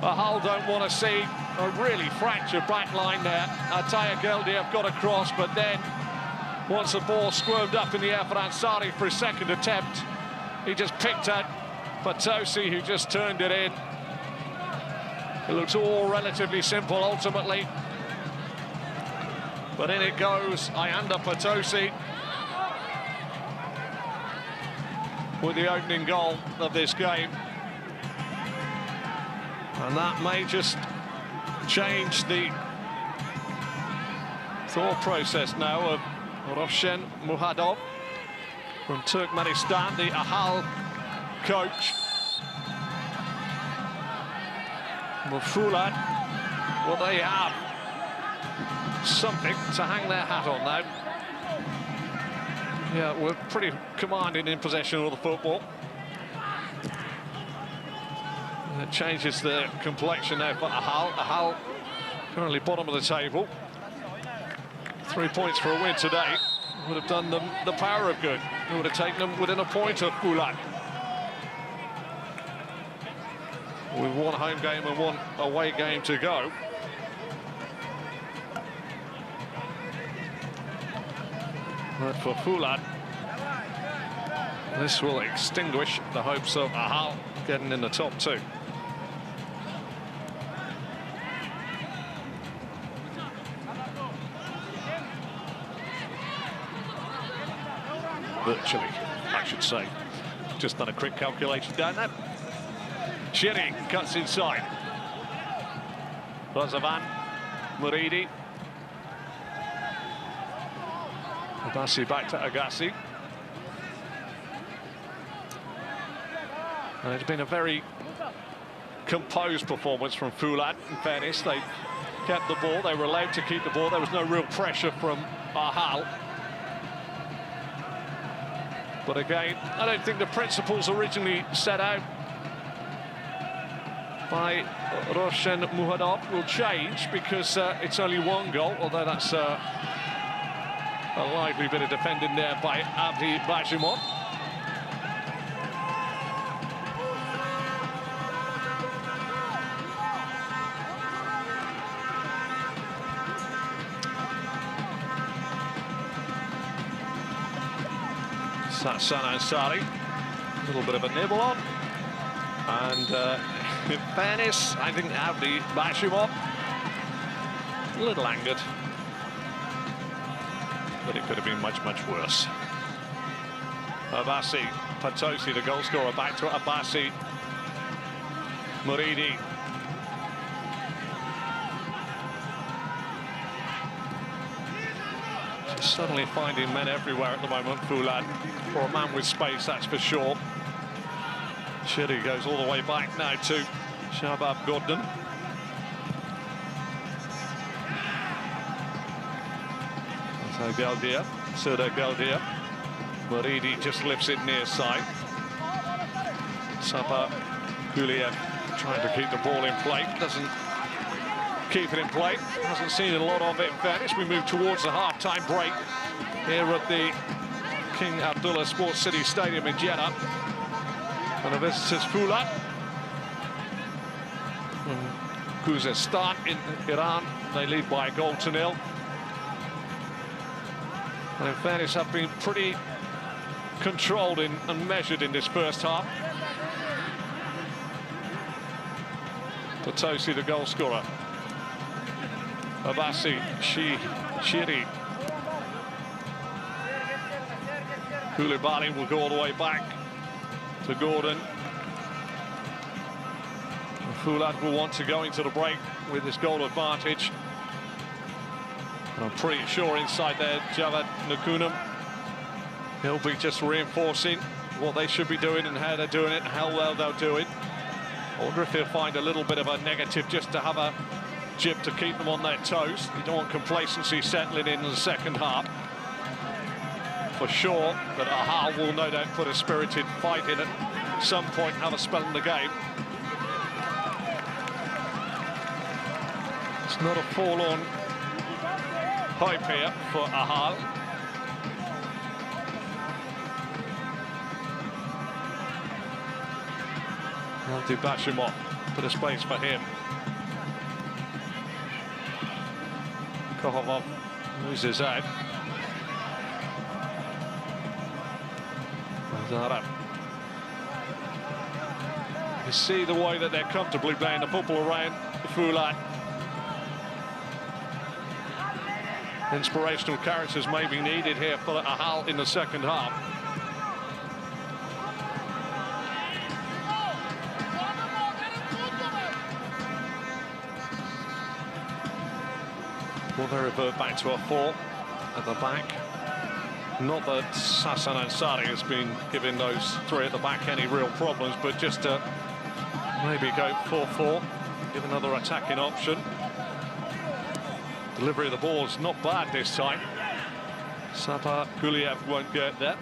Ahal don't want to see. A really fractured back line there. Ataya Geldiev got across, but then once the ball squirmed up in the air for Ansari for his second attempt, he just picked at Potosi, who just turned it in. It looks all relatively simple ultimately. But in it goes, Ayanda Potosi with the opening goal of this game. And that may just change the thought process now of Roshen Muhadov from Turkmenistan, the Ahal coach. Foolad, well, they have something to hang their hat on now. Yeah, we're pretty commanding in possession of the football. It changes the complexion there for Ahal. Ahal currently bottom of the table. 3 points for a win today would have done them the power of good. It would have taken them within a point of Foolad. With one home game and one away game to go. But for Foolad, This will extinguish the hopes of Ahal getting in the top two. Virtually, I should say. Just done a quick calculation down there. Shiri cuts inside. Razavan, Muridi. Abbasi back to Agassi. And it's been a very composed performance from Foolad. In fairness, they kept the ball. They were allowed to keep the ball. There was no real pressure from Ahal. But again, I don't think the principles originally set out by Roshan Muhadab will change, because it's only one goal, although that's a lively bit of defending there by Abdi Bajimov. Hassan Ansari, a little bit of a nibble on, and in fairness, I think Abdi Bashimov a little angered, but it could have been much, much worse. Abbasi, Patosi, the goal scorer, back to Abbasi, Muridi. Suddenly finding men everywhere at the moment, Foolad. For a man with space, that's for sure. Shiri goes all the way back now to Shabab Gordon. So Galdia, Surda Galdia. Muridi just lifts it near side. Sabah Kuliev trying to keep the ball in play. Doesn't keep it in play. Hasn't seen a lot of it, in fairness. We move towards the half-time break here at the King Abdullah Sports City Stadium in Jeddah. And the visitors Foolad. Khouzestan in Iran. They lead by a goal to nil. And in fairness, have been pretty controlled and measured in this first half. Patosi, the goal scorer. Abbasi, Shiri. Koulibaly will go all the way back to Gordon. Foolad will want to go into the break with this goal advantage. And I'm pretty sure inside there, Javad Nakunam, he'll be just reinforcing what they should be doing and how they're doing it and how well they'll do it. I wonder if he'll find a little bit of a negative just to have a jib to keep them on their toes. You don't want complacency settling in the second half. For sure that Ahal will no doubt put a spirited fight in at some point and have a spell in the game. It's not a forlorn hope here for Ahal. Abdi Bashimov, put a space for him. Kohovov loses out. Zara. You see the way that they're comfortably playing the football around the Foolad. Inspirational characters may be needed here for Ahal in the second half. Will they revert back to a 4 at the back? Not that Hassan Ansari has been giving those three at the back any real problems, but just to maybe go 4-4, give another attacking option. Delivery of the ball is not bad this time. Sabah Kuliev won't get there.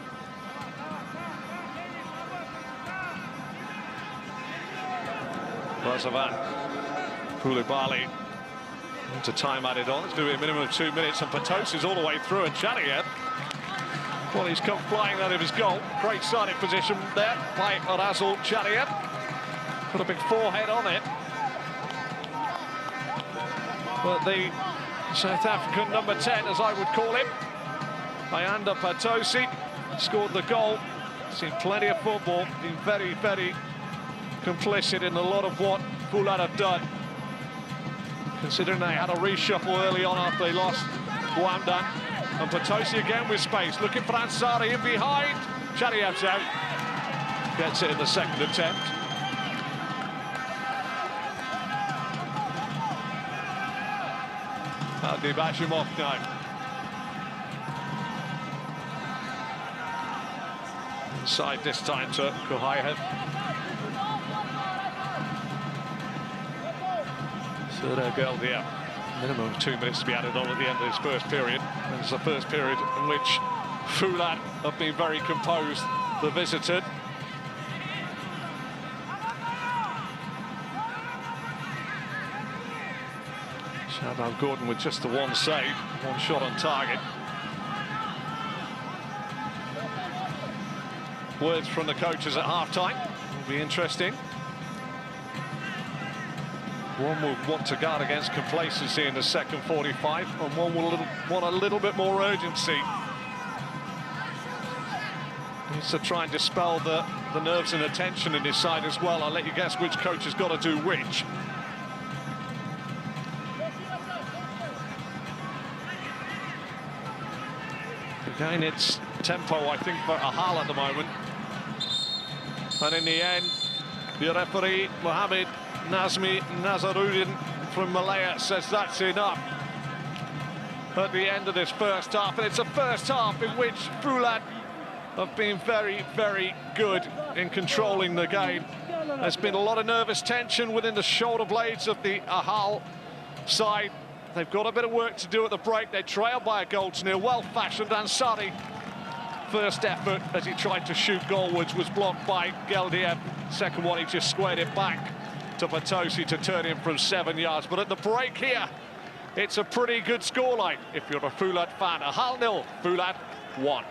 Razavan, Koulibaly, to time added on. It's going to be a minimum of 2 minutes, and Patosi's all the way through, and Chadiyev, well, he's come flying out of his goal. Great starting position there by Razul Chadiyev. Put a big forehead on it. But the South African number 10, as I would call him, Ayanda Patosi, scored the goal Seen plenty of football, been very, very complicit in a lot of what Foolad have done. Considering they had a reshuffle early on after they lost Guamdan. And Potosi again with space, looking for Ansari in behind. Shariev's out. Gets it in the second attempt. Hadi Bashimov now. Inside this time to Kuhayev. Serdar Geldia. Minimum of 2 minutes to be added on at the end of this first period. And it's the first period in which Foolad have been very composed, the visitor. Shabab Gordon with just the one save, one shot on target. Words from the coaches at half-time will be interesting. One will want to guard against complacency in the second 45, and one will want a little bit more urgency. Needs to try and dispel the nerves and the tension in his side as well. I'll let you guess which coach has got to do which. Again, it's tempo, I think, for Ahal at the moment. And in the end, the referee, Mohammed Nazmi Nazaruddin from Malaya, says that's enough at the end of this first half. And it's a first half in which Foolad have been very, very good in controlling the game. There's been a lot of nervous tension within the shoulder blades of the Ahal side. They've got a bit of work to do at the break. They trail by a goal to nil. Well-fashioned Ansari. First effort as he tried to shoot goalwards was blocked by Geldiev. Second one, he just squared it back to Potosi to turn in from 7 yards. But at the break here, it's a pretty good scoreline if you're a Foolad fan. Ahal 0, Foolad 1.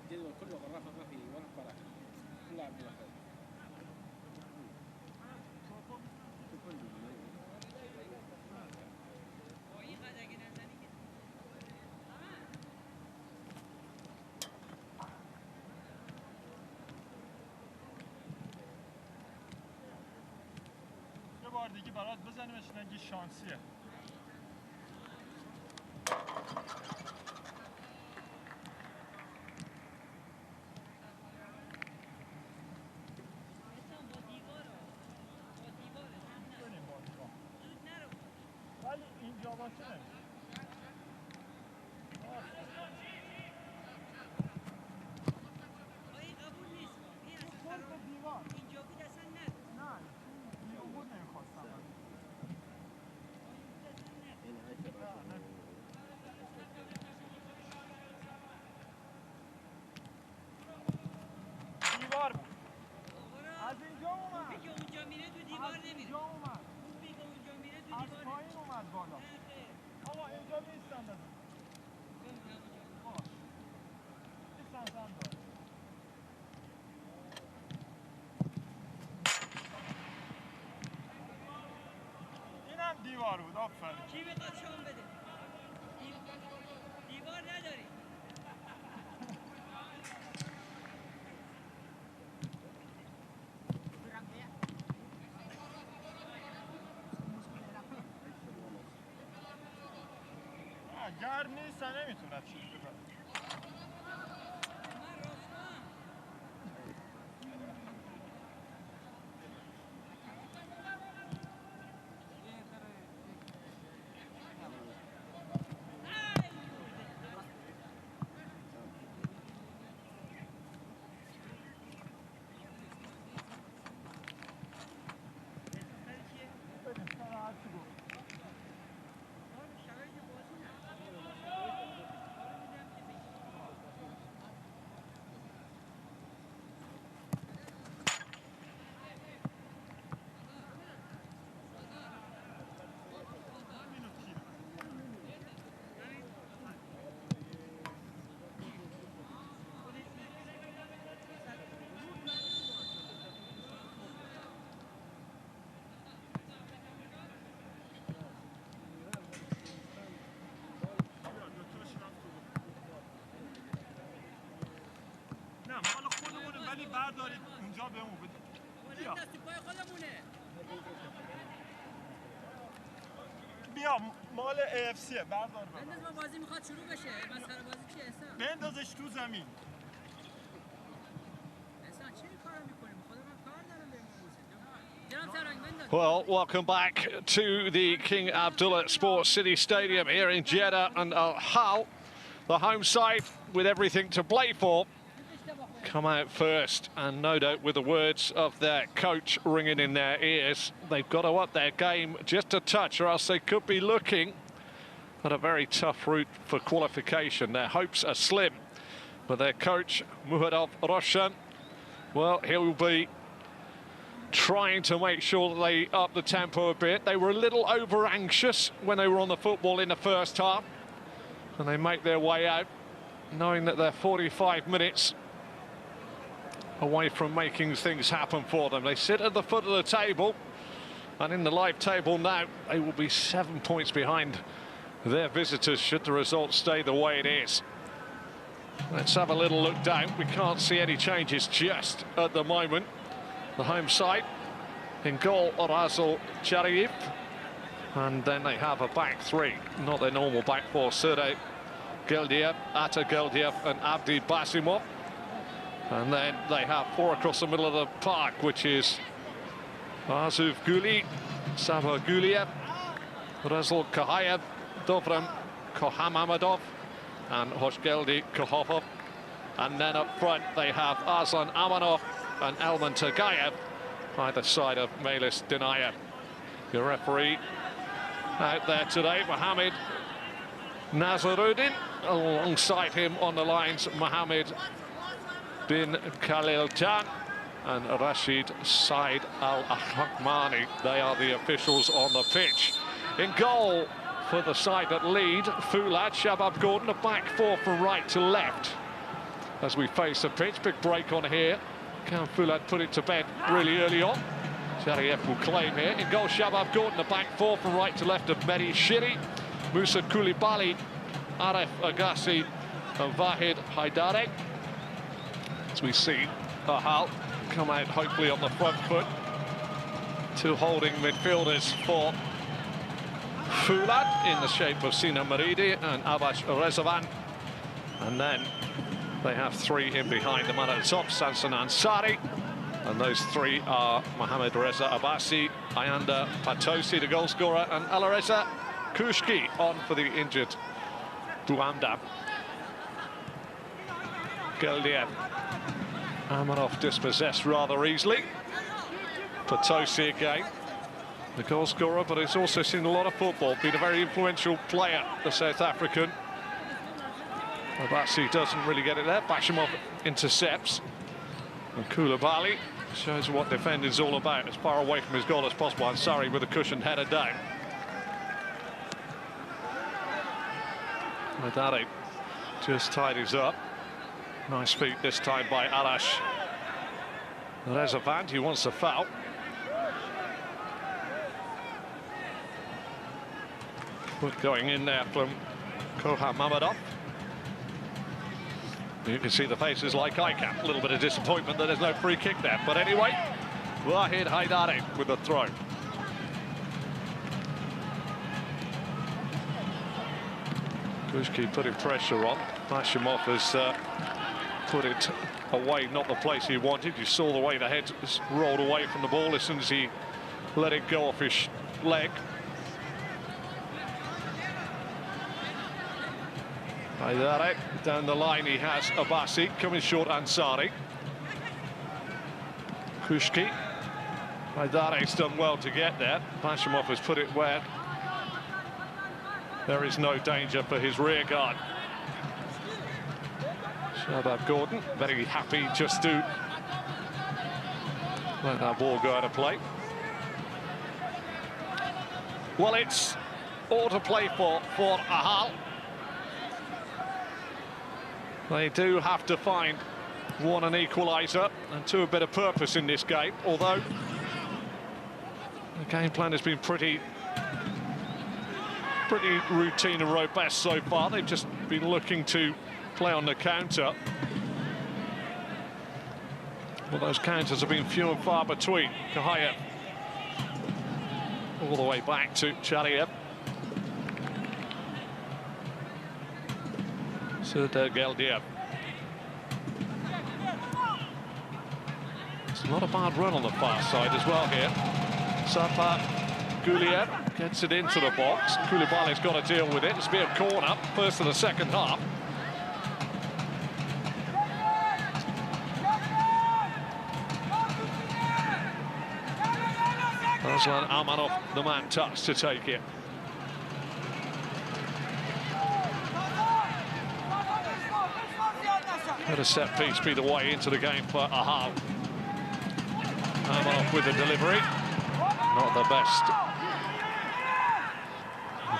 الجدول كله غرافه ما في ولا مباراه كلها عبد الله خير. یه بار دیگه برات بزنیمش نگی شانسیه. ولی اینجا باشه قبول نیست. دیوار اینجا بود اصلا نه این بود نمیخواستم دیوار بود از اینجا اومد که اونجا میره تو دیوار از نمیره. اینجا اومد که اونجا میره تو از دیوار پایین اومد بالا آقا اینجا نیستم بزن باش نیستم زن دار اینم دیوار بود آفرین کی میخواد شام بده؟ دیوار نداری. گرم نیست نمیتونم چیز بزنم من راستم. نه مال خودمونه ولی بردارید اونجا بهمون بدید بیا دست پای خودمونه. بیا مال AFC بردار بنداز ما بازی میخواد شروع بشه. مسخره بازی چیه احسان؟ بندازش تو زمین احسان چی کار میکنیم؟ خدا من کار دارم به جناب سرنگ بنداز. Well, welcome back to the King Abdullah Sports City Stadium here in Jeddah, and Ahal, the home side with everything to play for, come out first, and no doubt with the words of their coach ringing in their ears, they've got to up their game just a touch, or else they could be looking at a very tough route for qualification. Their hopes are slim, but their coach Muhammad Roshan, well, he'll be trying to make sure that they up the tempo a bit. They were a little over-anxious when they were on the football in the first half. And they make their way out, knowing that they're 45 minutes away from making things happen for them. They sit at the foot of the table, and in the live table now, they will be 7 points behind their visitors should the result stay the way it is. Let's have a little look down. We can't see any changes just at the moment. The home side in goal, Razal Chariyev. And then they have a back three, not their normal back four. Sergei Geldiev, Ata Geldiev and Abdi Basimov. And then they have four across the middle of the park, which is Azov Guli, Sava Guliev, Razal Kahayev, Dovram Kohamamadov and Hoshgeldi Kohopov. And then up front they have Arslan Amanov and Elman Tagayev, either side of Melis Dinayev. The referee out there today, Mohammed Nazaruddin. Alongside him on the lines, Mohammed bin Khalil Jan and Rashid Said Al-Ahmani. They are the officials on the pitch. In goal for the side that lead, Foolad, Shabab Gordon, a back four from right to left. As we face the pitch, big break on here. Can Foolad put it to bed really early on? Chariev will claim here. In goal, Shabab Gordon, a back four from right to left of Mehdi Shiri, Musa Koulibaly, Aref Agassi and Vahid Haidare. As we see Ahal come out hopefully on the front foot. Two holding midfielders for Foolad in the shape of Sina Maridi and Abash Rezavan. And then they have three in behind the man at the top, Sansan Ansari. And those three are Mohamed Reza Abbasi, Ayanda Patosi, the goal scorer, and Alareza Kushki on for the injured Buamda. Geldiev. Amanov dispossessed rather easily. Patosi again, the goal scorer, but he's also seen a lot of football, been a very influential player, the South African. Abbasi doesn't really get it there. Bashimov intercepts. And Koulibaly shows what defending's all about, as far away from his goal as possible. Ansari with a cushioned header down. Madari just tidies up. Nice feet this time by Arash Rezavan. He wants a foul. Foot going in there from Kohan Mamadov. You can see the faces like I can. A little bit of disappointment that there's no free kick there. But anyway, Wahid Haidari with the throw. Kushki putting pressure on. Bashimov has put it away, not the place he wanted. You saw the way the head rolled away from the ball as soon as he let it go off his leg. Haidari down the line, he has Abbasi coming short. Ansari, Kushki. Haidari's done well to get there. Bashimov has put it where there is no danger for his rear guard. Shabab Gordon very happy just to let that ball go out of play. Well, it's all to play for Ahal. They do have to find one, an equaliser, and two, a bit of purpose in this game, although the game plan has been pretty routine and robust so far. They've just been looking to play on the counter. Well, those counters have been few and far between. Kahayev all the way back to Chariev. Sergei Geldiev. It's not a bad run on the far side as well here. Sapa Guliev gets it into the box. Koulibaly's got to deal with it. It's be a corner, first of the second half. Arslan Amanov, the man touch to take it. Let a set piece be the way into the game for Ahal. Ahal with the delivery. Not the best.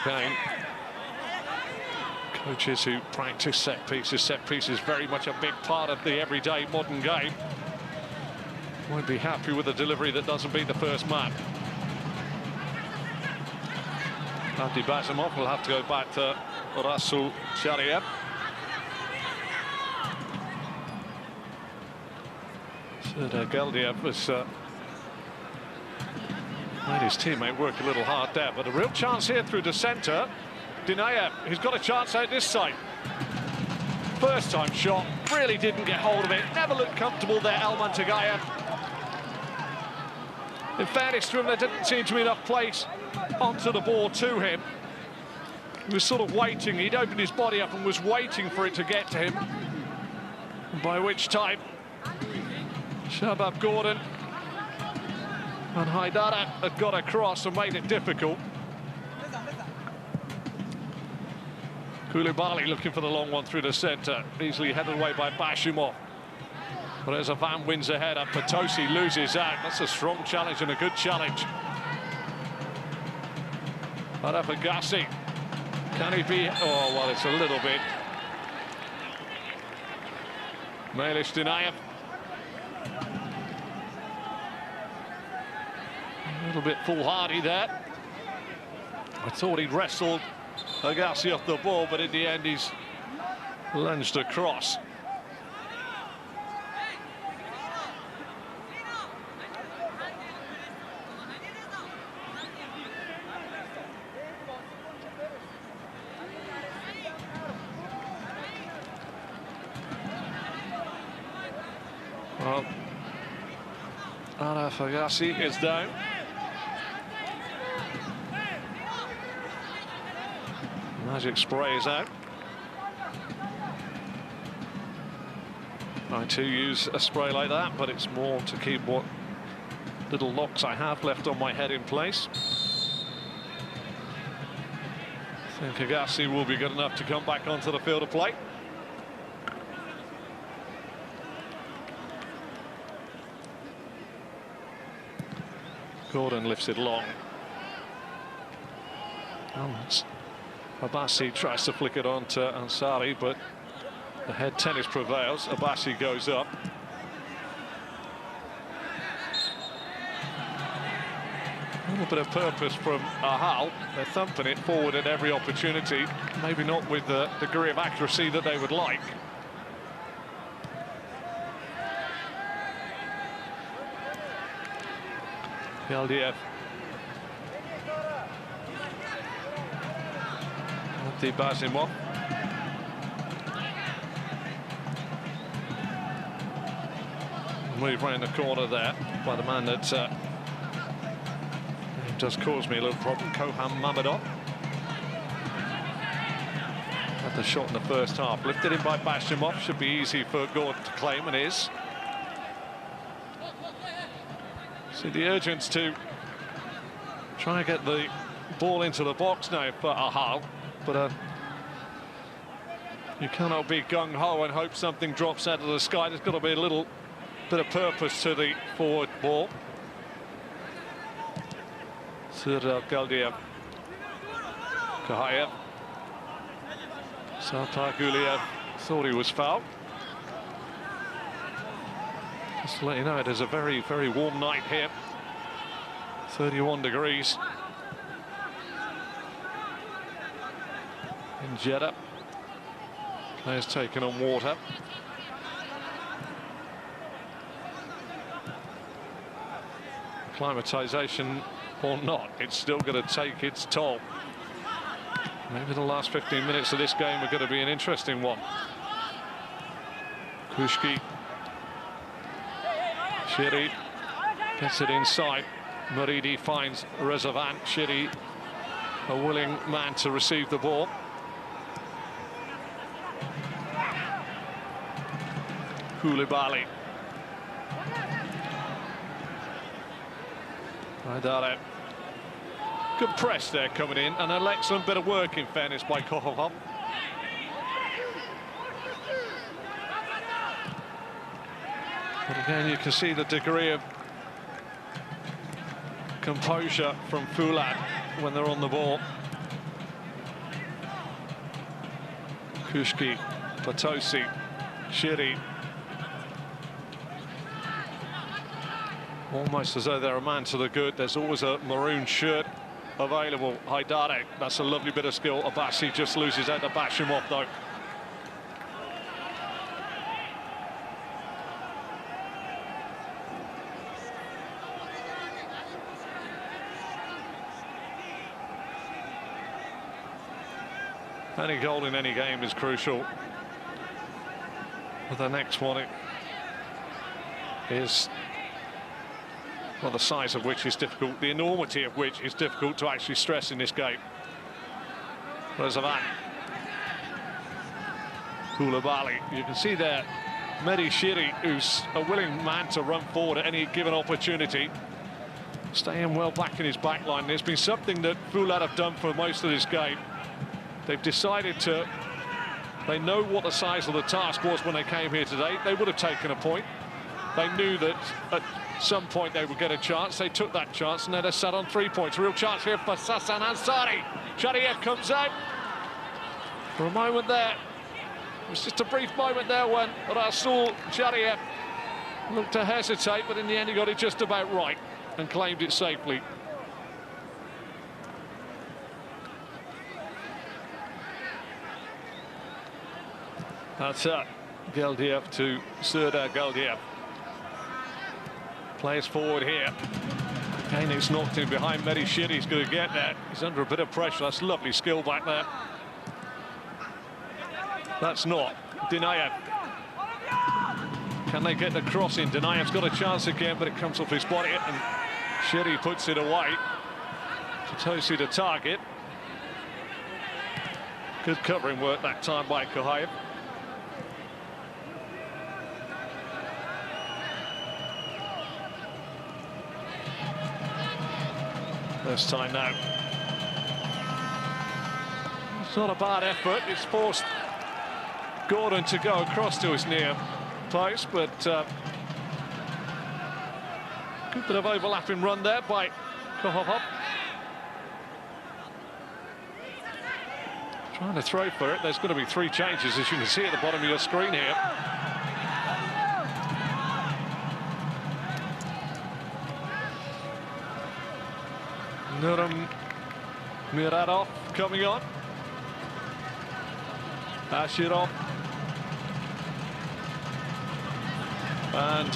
Again, coaches who practice set pieces very much a big part of the everyday modern game. Won't be happy with a delivery that doesn't beat the first man. Abdi Bazimov will have to go back to Rasul Sharia. Geldiev has made his teammate work a little hard there, but a real chance here through the centre. Dinayev, he's got a chance out this side. First time shot, really didn't get hold of it, never looked comfortable there, Elman Tagayev. In fairness to him, there didn't seem to be enough place onto the ball to him. He was sort of waiting, he'd opened his body up and was waiting for it to get to him. By which time, Shabab Gordon and Haidara had got across and made it difficult. Koulibaly looking for the long one through the centre, easily headed away by Bashimov. But as Avan wins ahead, and Potosi loses out. That's a strong challenge and a good challenge. Araf Agassi, can he be? Oh, well, it's a little bit. Meilish Dinayev. A little bit foolhardy there. I thought he'd wrestled Agassi off the ball, but in the end he's lunged across. Well, Araf Agassi is down. Magic spray is out. I too use a spray like that, but it's more to keep what little locks I have left on my head in place. I think Agassi will be good enough to come back onto the field of play. Gordon lifts it long. Abbasi tries to flick it on to Ansari, but the head tennis prevails. Abbasi goes up. A little bit of purpose from Ahal. They're thumping it forward at every opportunity, maybe not with the degree of accuracy that they would like. Geldiev. Abdi Bazimov. Move round the corner there by the man that does cause me a little problem, Kohan Mamadov. Had the shot in the first half, lifted in by Bashimov, should be easy for Gordon to claim, and is. See the urgence to try and get the ball into the box now for Ahal, but you cannot be gung-ho and hope something drops out of the sky. There's got to be a little bit of purpose to the forward ball. Serdar Geldiev, Kahayev, Sartar Guliev thought he was fouled. Just to let you know, it is a very, very warm night here. 31 degrees in Jeddah. Players taken on water. Acclimatization or not, it's still going to take its toll. Maybe the last 15 minutes of this game are going to be an interesting one. Kushki. Shiri gets it inside. Maridi finds Rezavan. Shiri, a willing man to receive the ball. Koulibaly. Haidara. Good press there coming in, and an excellent bit of work in fairness by Kohovov. But again, you can see the degree of composure from Foolad when they're on the ball. Kushki, Potosi, Shiri. Almost as though they're a man to the good. There's always a maroon shirt available. Haidare, that's a lovely bit of skill. Abassi just loses out to Bashimov though. Any goal in any game is crucial. But the next one is, well, the size of which is difficult, the enormity of which is difficult to actually stress in this game. Rezavan, Koulibaly, you can see there Mehdi Shiri, who's a willing man to run forward at any given opportunity, staying well back in his back line. There's been something that Foolad have done for most of this game. They've decided to, they know what the size of the task was when they came here today. They would have taken a point. They knew that at some point they would get a chance. They took that chance, and now they're sat on 3 points. Real chance here for Sassan Ansari. Shariev comes out. For a moment there, it was just a brief moment there when Rasul Shariev looked to hesitate, but in the end he got it just about right and claimed it safely. That's Geldiev to Serdar Geldiev. Plays forward here. Again, it's knocked in behind. Mehdi Shiri's going to get that. He's under a bit of pressure. That's lovely skill back there. That's not. Dinayev. Can they get the cross in? Dinayev's got a chance again, but it comes off his body, and Shiri puts it away. Potosi to target. Good covering work that time by Kohayev. First time now. It's not a bad effort. It's forced Gordon to go across to his near post, but good bit of overlapping run there by Kohayev. Trying to throw for it. There's going to be 3 changes, as you can see at the bottom of your screen here. Nurum Miradov coming on. Ashirov. And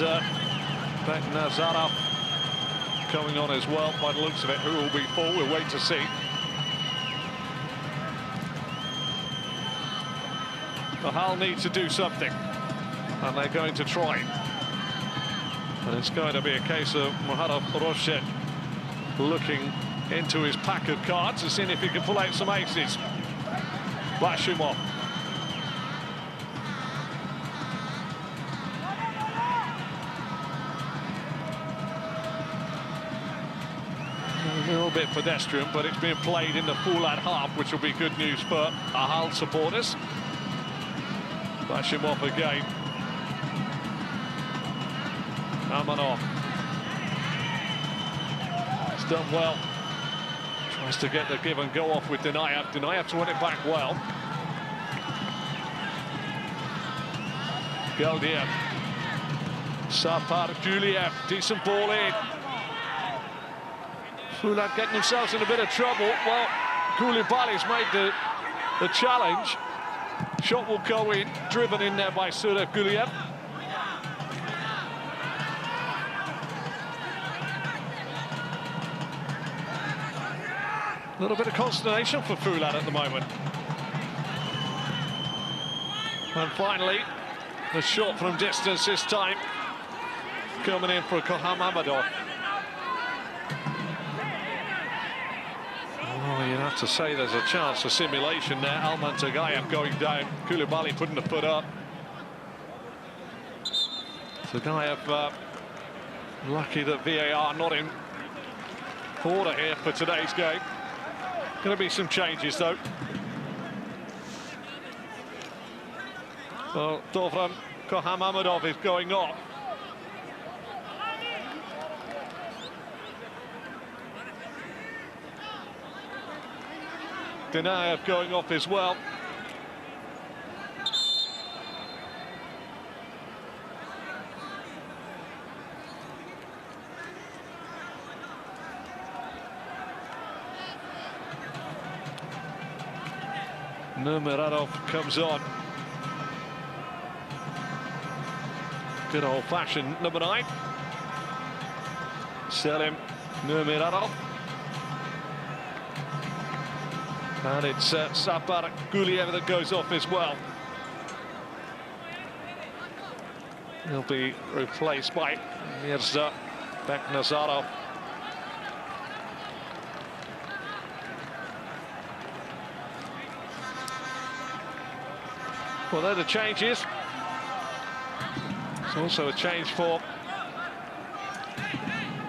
Nazarov coming on as well. By the looks of it, who will be full, we'll wait to see. Ahal needs to do something, and they're going to try. And it's going to be a case of Mohamed Roshet looking into his pack of cards and seeing if he can pull out some aces. Bashimov. A little bit pedestrian, but it's being played in the Foolad half, which will be good news for Ahal supporters. Bashimov again. Amanov. It's done well. Tries to get the give and go off with Dinayev. Dinayev to win it back well. Geldiev. Sapar Juliev. Decent ball in. Foolad getting themselves in a bit of trouble. Well, Koulibaly's made the challenge. Shot will go in, driven in there by Serdar Guliev. A little bit of consternation for Foolad at the moment. And finally, the shot from distance this time, coming in for Kohamadov. Oh, you'd have to say there's a chance for simulation there. Alman Tagayev going down, Koulibaly putting the foot up. Tagayev lucky that VAR not in order here for today's game. Going to be some changes though. Well, Dovram Kohamadov is going off. Denayev going off as well. Nurmiradov comes on. Good old-fashioned number 9. Selim Nurmiradov. And it's Sapar Guliev that goes off as well. He'll be replaced by Mirza Beknazarov. Well, they're the changes. It's also a change for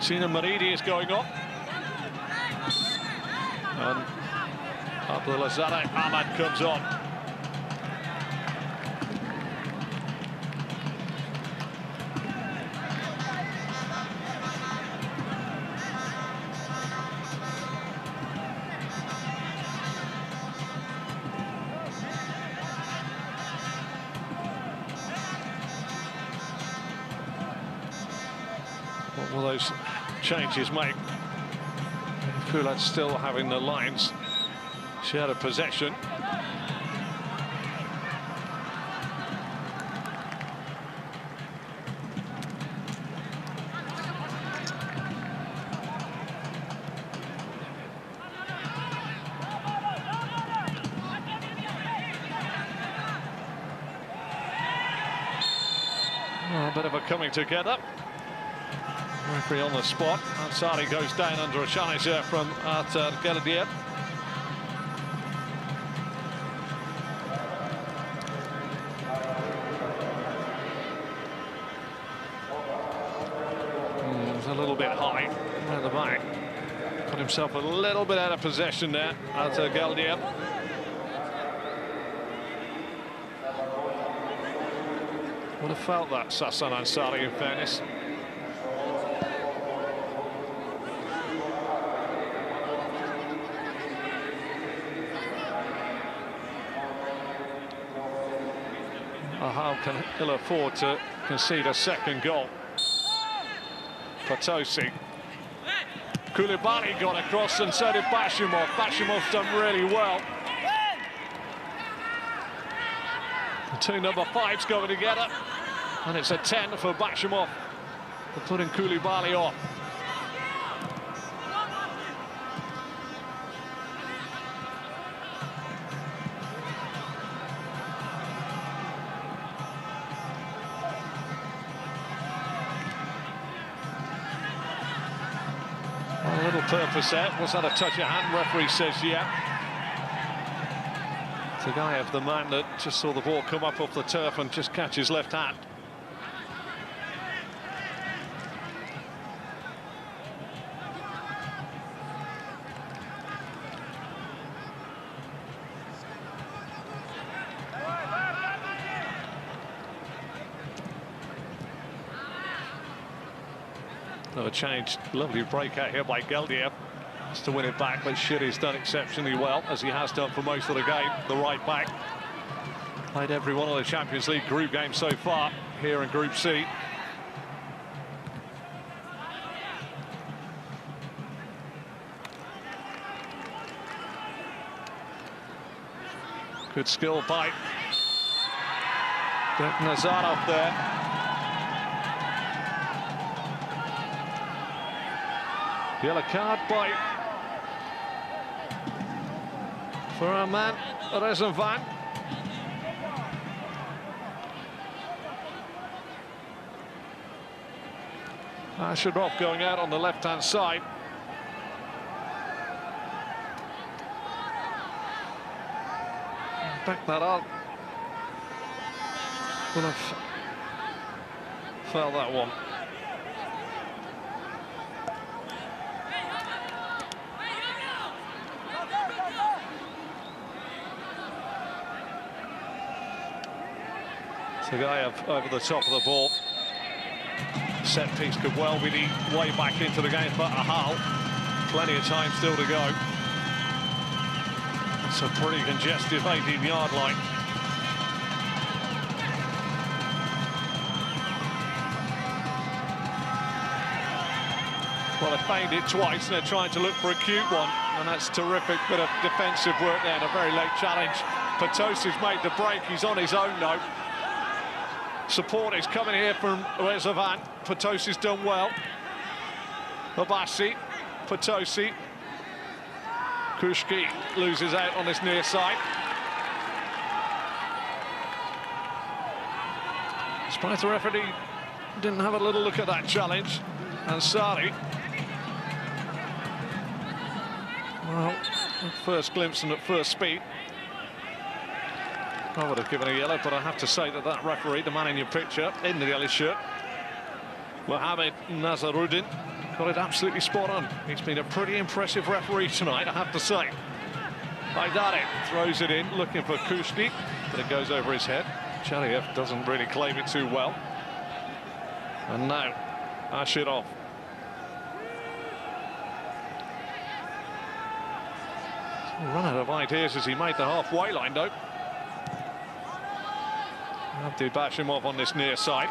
Sinan Maridi is going on. And Abdullah Ahmad comes on. What will those changes make? Foolad still having the lines share of possession. A bit of a coming together. Referee on the spot. Ansari goes down under a challenge from Artur Geldiev. A little bit high at the back. Put himself a little bit out of possession there, Artur Geldiev. Would have felt that, Sassan Ansari, in fairness. Ahal can ill afford to concede a second goal. Potosi. Koulibaly got across and so did Bashimov. Bashimov's done really well. The two number 5s going together. And it's a 10 for Bashimov for putting Koulibaly off. A little purpose there. Was that a touch of hand? Referee says yeah. Tagayev, the man that just saw the ball come up off the turf and just catch his left hand. Another change, lovely breakout here by Geldiev. Has to win it back, but Shiri's done exceptionally well, as he has done for most of the game. The right back played every one of the Champions League group games so far here in Group C. Good skill by Beknazarov there. Yellow card by for our man Rezenvan. Ashraf going out on the left-hand side. Back that up. Will have felt that one. Tagayev over the top of the ball. Set piece could well be the way back into the game for Ahal. Plenty of time still to go. It's a pretty congested 18-yard line. Well, they feigned it twice, and they're trying to look for a cute one, and that's terrific bit of defensive work there, and a very late challenge. Potosi's made the break, he's on his own now. Support is coming here from Rezavan. Potosi's done well. Abassi, Potosi. Kushki loses out on this near side. Despite the referee didn't have a little look at that challenge. Ansari. Well, at first glimpse and at first speed, I would have given a yellow, but I have to say that that referee, the man in your picture, in the yellow shirt, Mohamed Nazaruddin, got it absolutely spot on. He's been a pretty impressive referee tonight, I have to say. Haidari throws it in, looking for Kushki, but it goes over his head. Chaliev doesn't really claim it too well. And now, Ashirov. Run out of ideas as he made the halfway line, though. Abdi Bashimov on this near side.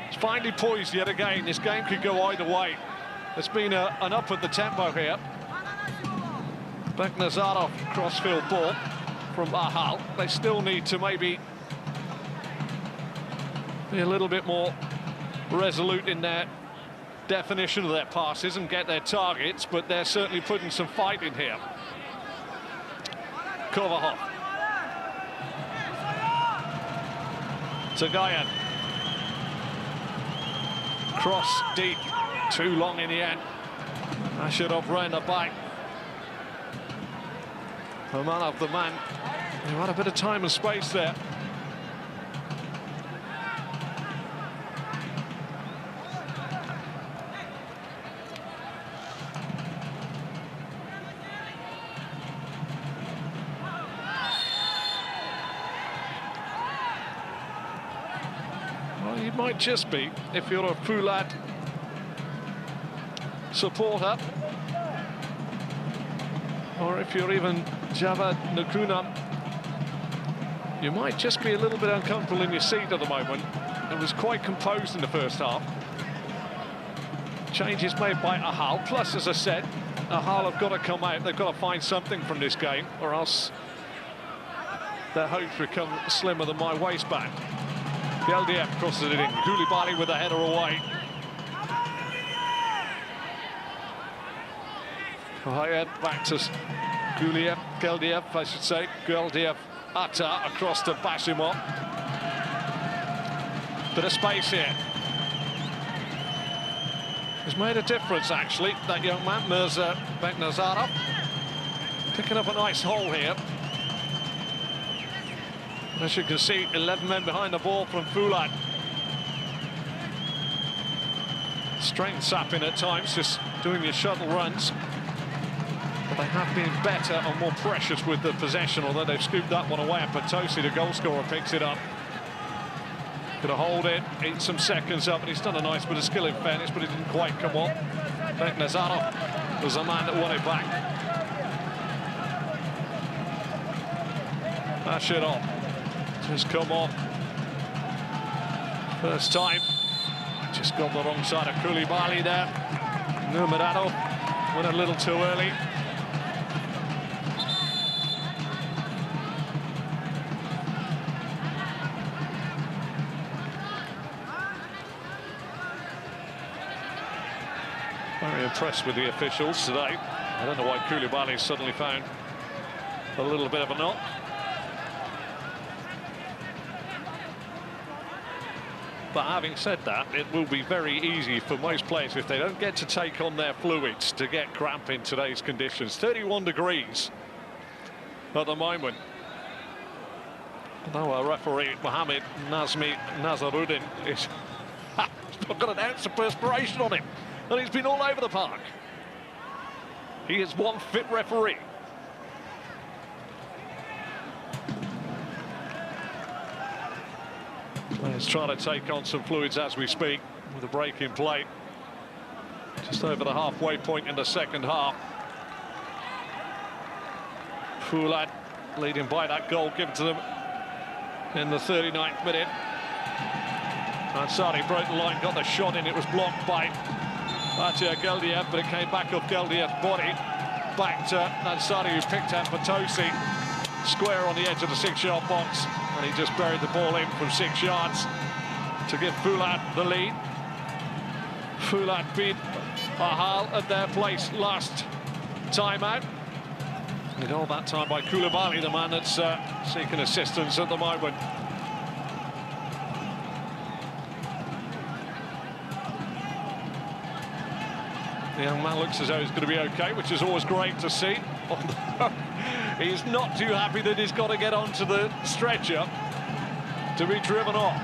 It's finely poised yet again. This game could go either way. There's been an up at the tempo here. Beknazarov crossfield ball from Ahal. They still need to maybe be a little bit more resolute in their definition of their passes and get their targets, but they're certainly putting some fight in here. Kovahoff. Tagayan. Cross deep. Too long in the end. Ashirov ran the back. Romanov, the man who had a bit of time and space there. Well, you might just be, if you're a Foolad supporter, or if you're even Javad Nakuna, you might just be a little bit uncomfortable in your seat at the moment. It was quite composed in the first half. Changes made by Ahal, plus, as I said, Ahal have got to come out. They've got to find something from this game, or else their hopes become slimmer than my waistband. Geldiev crosses it in. Koulibaly with a header away. Hayat back to Geldiev, I should say. Geldiev, Atta across to Bashimov. Bit of space here. He's made a difference, actually, that young man, Mirza Beknazarov. Picking up a nice hole here. As you can see, 11 men behind the ball from Foolad. Strength sapping at times, just doing your shuttle runs. But they have been better and more precious with the possession, although they've scooped that one away. And Potosi, the goal scorer, picks it up. Gonna hold it, eat some seconds up, and he's done a nice bit of skill in fairness, but it didn't quite come on. Beknazarov was the man that won it back. Ashirov. Just come on. First time. Just got the wrong side of Koulibaly there. Nurmagomedov went a little too early. Very impressed with the officials today. I don't know why Koulibaly suddenly found a little bit of a knock. But having said that, it will be very easy for most players, if they don't get to take on their fluids, to get cramp in today's conditions. 31 degrees at the moment. Now our referee, Mohamed Nazaruddin, he's not got an ounce of perspiration on him. And he's been all over the park. He is one fit referee. Players trying to take on some fluids as we speak, with a break in play. Just over the halfway point in the second half. Foolad leading by that goal given to them in the 39th minute. Ansari broke the line, got the shot in, it was blocked by Geldiev, but it came back off Geldiev's body. Back to Ansari, who picked out Potosi. Square on the edge of the 6-yard box, and he just buried the ball in from 6 yards to give Foolad the lead. Foolad beat Ahal at their place last time out. And all that time by Koulibaly, the man that's seeking assistance at the moment. The young man looks as though he's going to be okay, which is always great to see. He's not too happy that he's got to get onto the stretcher to be driven off.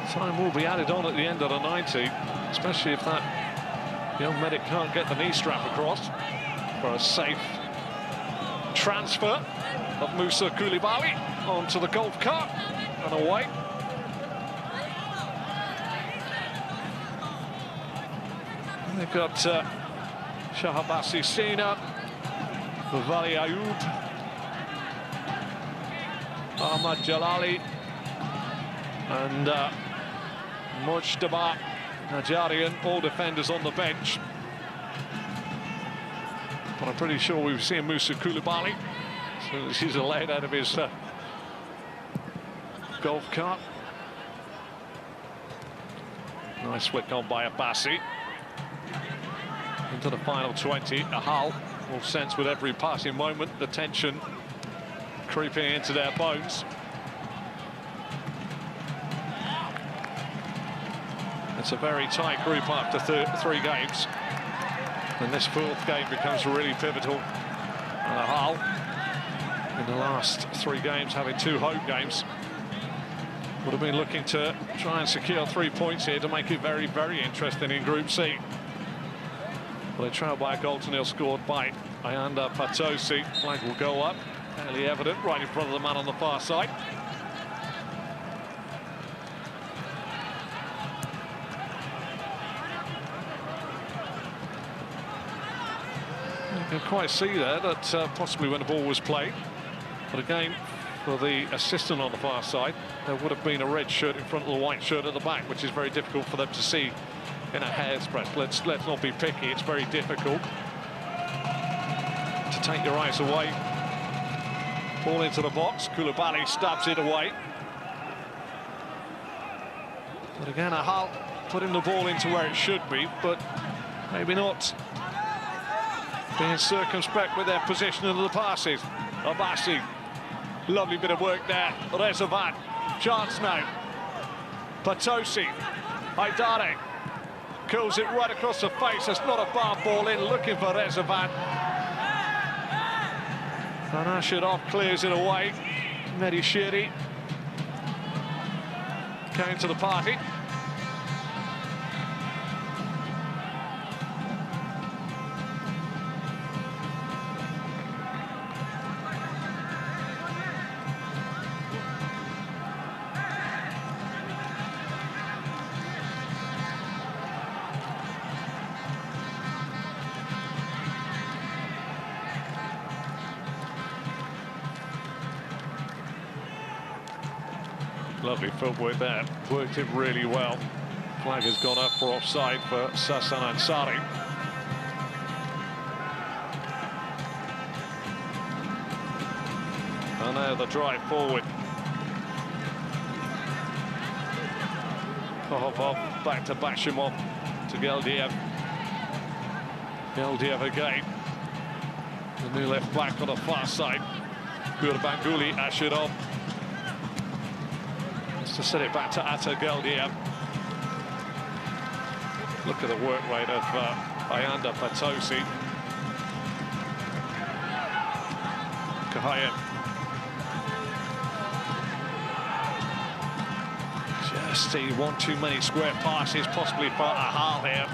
Time will be added on at the end of the 90, especially if that young medic can't get the knee strap across for a safe transfer of Moussa Koulibaly onto the golf cart and away. They've got Shahabassi Sina, Vali Ayoub, Ahmad Jalali, and Mujtaba Najarian, all defenders on the bench. But I'm pretty sure we've seen Moussa Koulibaly as soon as he's allowed out of his golf cart. Nice flick on by Abbasi. Into the final 20. Ahal will sense with every passing moment the tension creeping into their bones. It's a very tight group after 3 games. And this 4th game becomes really pivotal. And Ahal, in the last 3 games, having 2 home games, would have been looking to try and secure 3 points here to make it very, very interesting in Group C. Well, they trail by a goal to nil scored by Ayanda Potosi. Flag will go up, fairly evident, right in front of the man on the far side. You can quite see there that possibly when the ball was played, but again, for the assistant on the far side, there would have been a red shirt in front of the white shirt at the back, which is very difficult for them to see in a hair's breadth. Let's not be picky, it's very difficult to take your eyes away. Ball into the box, Koulibaly stabs it away. But again, Ahal putting the ball into where it should be, but maybe not being circumspect with their position of the passes. Abbasi, lovely bit of work there. Rezavat, chance now. Potosi, Haidare, curls it right across the face. It's not a bar ball in, looking for Rezavat. And Ashidov clears it away. Mehdi Shiri going to the party. Lovely footwork there, worked it really well. Flag has gone up for offside for Sassan Ansari. And now the drive forward. Kohopov back to Bashimov, to Geldiev. Geldiev again. The new left back on the far side. Gurbanguly, Ashidov. To set it back to Ata Geldiev. Look at the work rate of Ayanda Potosi. Kahayem. Just one too many square passes, possibly for Ahal here.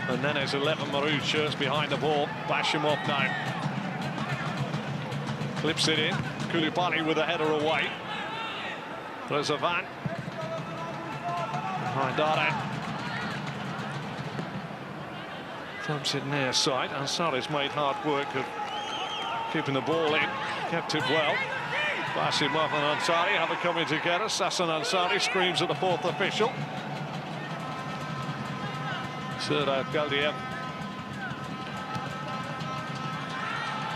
And then there's 11 maroon shirts behind the ball. Bashimov now. Clips it in. Koulibaly with a header away. There's a Van. Haidare. Thumps it near side. Ansari's made hard work of keeping the ball in. Kept it well. Basimov and Ansari have it coming together. Sassan Ansari screams at the fourth official. Foolad Khouzestan.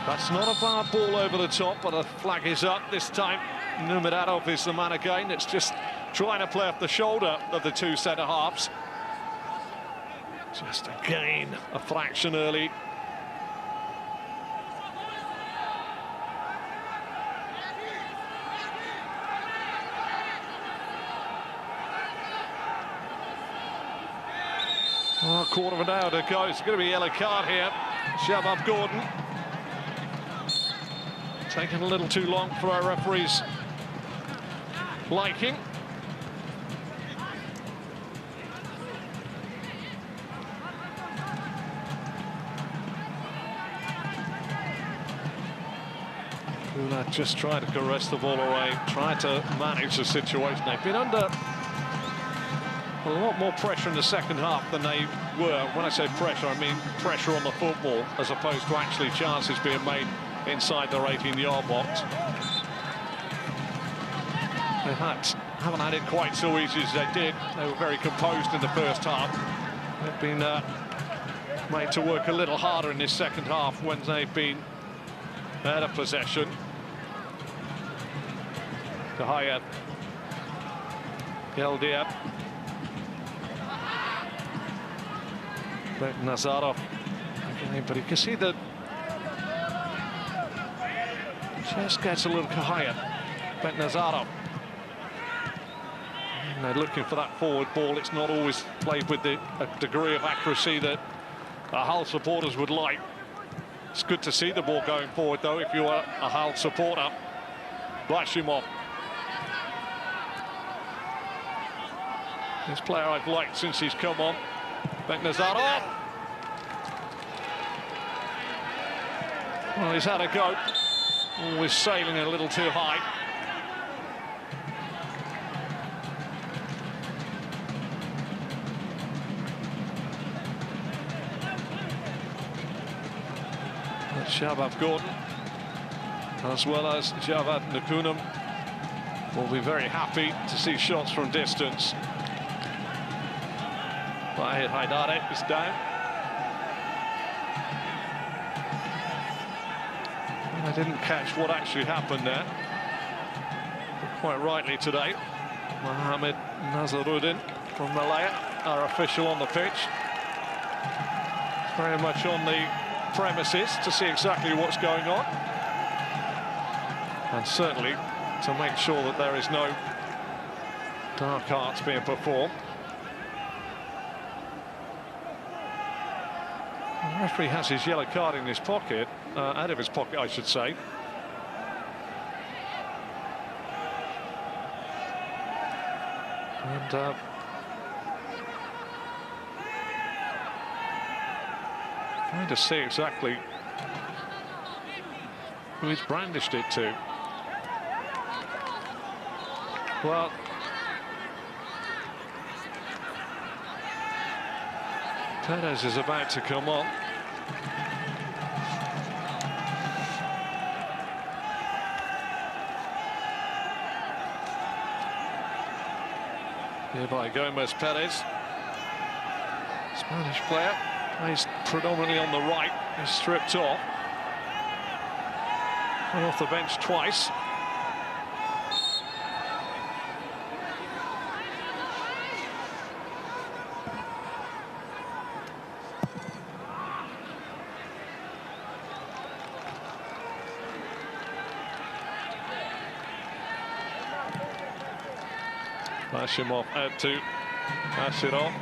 That's not a bad ball over the top, but the flag is up. This time, Numiradov is the man again. It's just trying to play off the shoulder of the two centre-halves. Just again, a fraction early. Oh, quarter of an hour to go. It's going to be a yellow card here. Shabab Gordon. Taking a little too long for our referee's liking. Foolad just tried to caress the ball away, tried to manage the situation. They've been under a lot more pressure in the second half than they were. When I say pressure, I mean pressure on the football as opposed to actually chances being made inside their 18-yard box. They haven't had it quite so easy as they did. They were very composed in the first half. They've been made to work a little harder in this second half when they've been out of possession. Kahayat. Geldia. Nazarov again, but you can see that just gets a little Kahayat. Nazarov. And they're looking for that forward ball. It's not always played with a degree of accuracy that Ahal supporters would like. It's good to see the ball going forward, though, if you're a Ahal supporter. Basimov. This player I've liked since he's come on. Nazarov. Well, he's had a go. Always sailing a little too high. But Shabab Gordon, as well as Javad Nakunam, will be very happy to see shots from distance. Haidare is down. I didn't catch what actually happened there. But quite rightly today, Mohamed Nazaruddin from Malaya, our official on the pitch. Very much on the premises to see exactly what's going on. And certainly to make sure that there is no dark arts being performed. The referee has his yellow card in his pocket, out of his pocket, I should say. And trying to see exactly who he's brandished it to. Well, Perez is about to come on. Here by Gomez Perez. Spanish player, plays predominantly on the right. He's stripped off. Went off the bench twice. Basimov out to pass it on.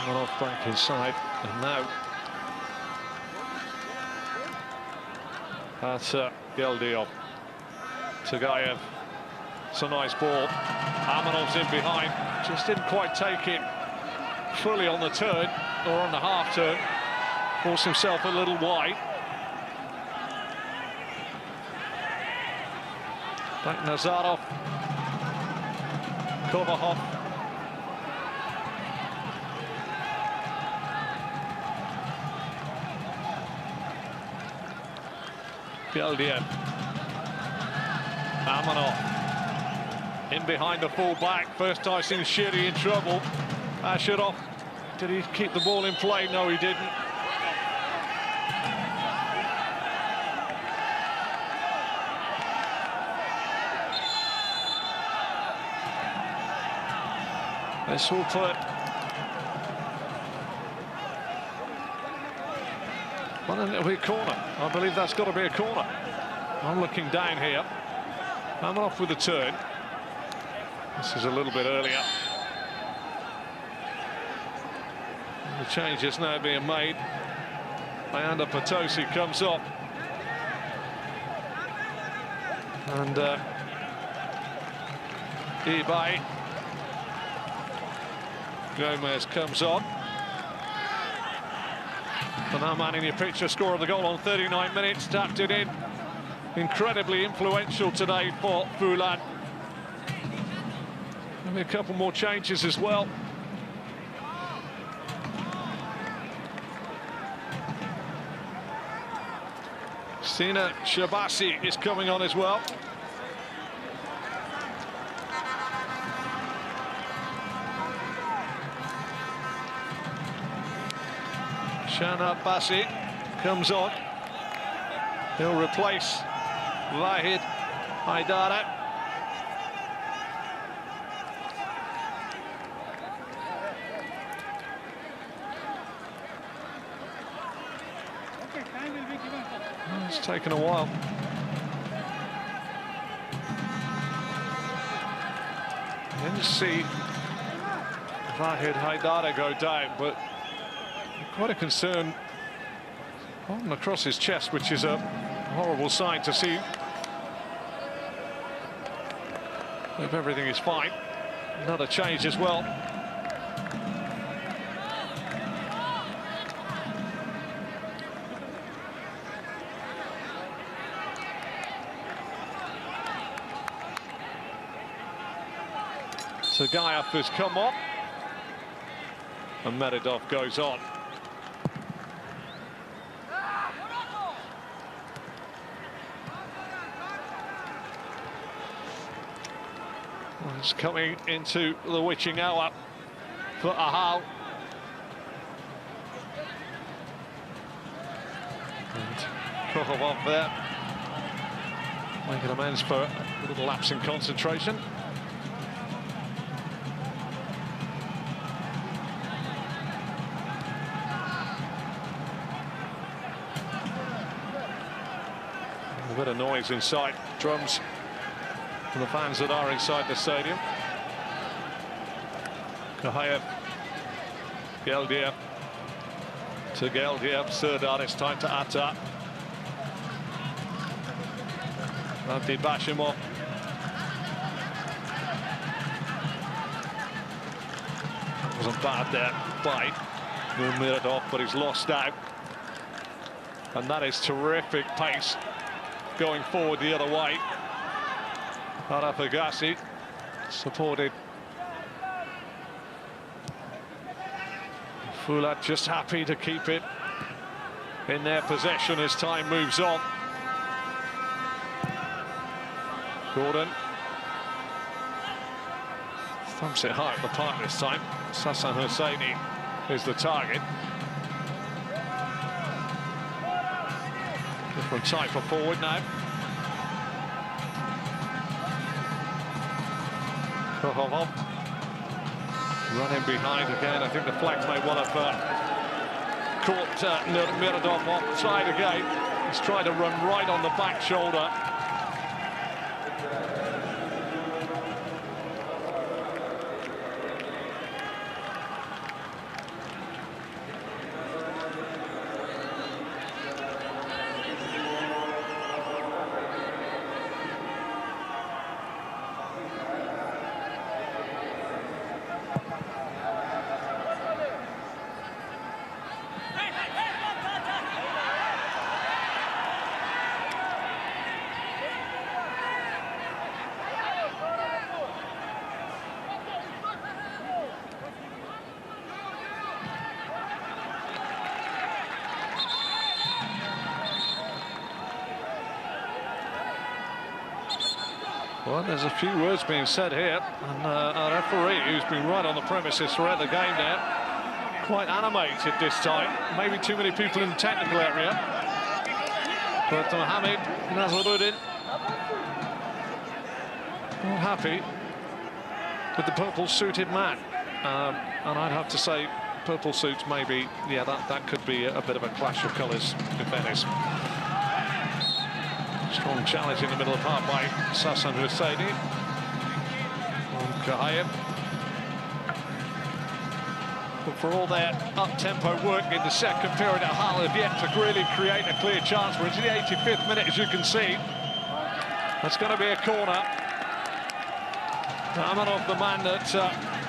One off back inside, and now that's Geldiov. Tagayev. It's a nice ball. Amanov's in behind, just didn't quite take it fully on the turn, or on the half turn. Forced himself a little wide. Back Nazarov. Kovahoff. Geldiev. Amanov. In behind the full-back. First time seen Shiri in trouble. Asherov. Did he keep the ball in play? No, he didn't. This will put well, it'll be a corner. I believe that's got to be a corner. I'm looking down here. I'm off with the turn. This is a little bit earlier. The change is now being made. Ayanda Potosi comes up. And Ibai Gomez comes on. And our man in your picture, score of the goal on 39 minutes, tapped it in. Incredibly influential today for Foolad. Maybe a couple more changes as well. Sina Shabasi is coming on as well. Shana Bassi comes on. He'll replace Vahid Haidara. Okay, time will be given for. It's taken a while. I didn't see Vahid Haidara go down, but quite a concern on across his chest, which is a horrible sign to see. Hope everything is fine. Another change as well. Tagayev has come on. And Meredov goes on. It's coming into the witching hour for Ahal. And Kohovov there, making amends for a little lapse in concentration. A bit of noise inside, drums from the fans that are inside the stadium. Kahayev, Geldiev to Geldiev, Serdar, it's time to Atta. Abdi Bashimov. Wasn't bad there by Miradov, but he's lost out. And that is terrific pace going forward the other way. Arafagasi supported. Foolad just happy to keep it in their possession as time moves on. Gordon thumps it high at the park this time. Sassan Hosseini is the target. Different type of forward now. Kohovov running behind again. I think the flags may well have caught Miradov offside again. He's trying to run right on the back shoulder. Well, there's a few words being said here, and our referee, who's been right on the premises throughout the game now, quite animated this time. Maybe too many people in the technical area. But Mohamed Nazaruddin not happy with the purple-suited man. And I'd have to say, purple suits maybe, yeah, that could be a bit of a clash of colours, in fairness. Strong challenge in the middle of half by Sassan Husseini. TKM. But for all their up-tempo work in the second period, Ahal have yet to really create a clear chance. We're into the 85th minute, as you can see. That's going to be a corner. Amanov, the man that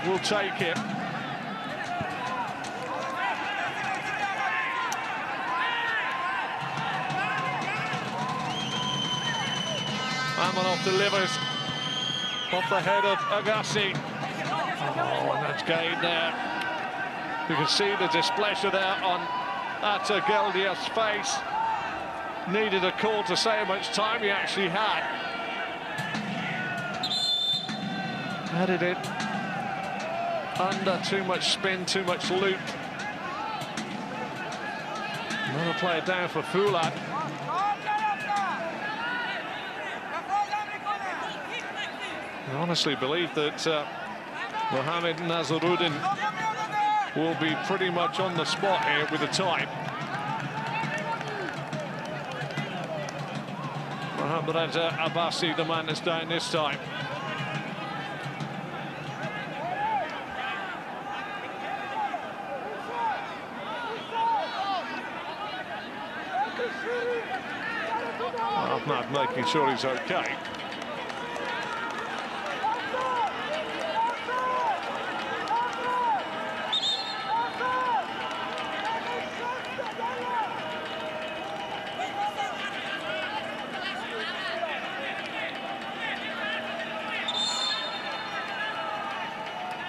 will take it. Amanov delivers off the head of Agassi. Oh, and that's gained there. You can see the displeasure there on Geldia's face. Needed a call to say how much time he actually had. Headed it under, too much spin, too much loop. Another player down for Foolad. I honestly believe that Mohamed Nazaruddin will be pretty much on the spot here with the time. Mohamed Abbasi, the man that's down this time. Ahmad making sure he's okay.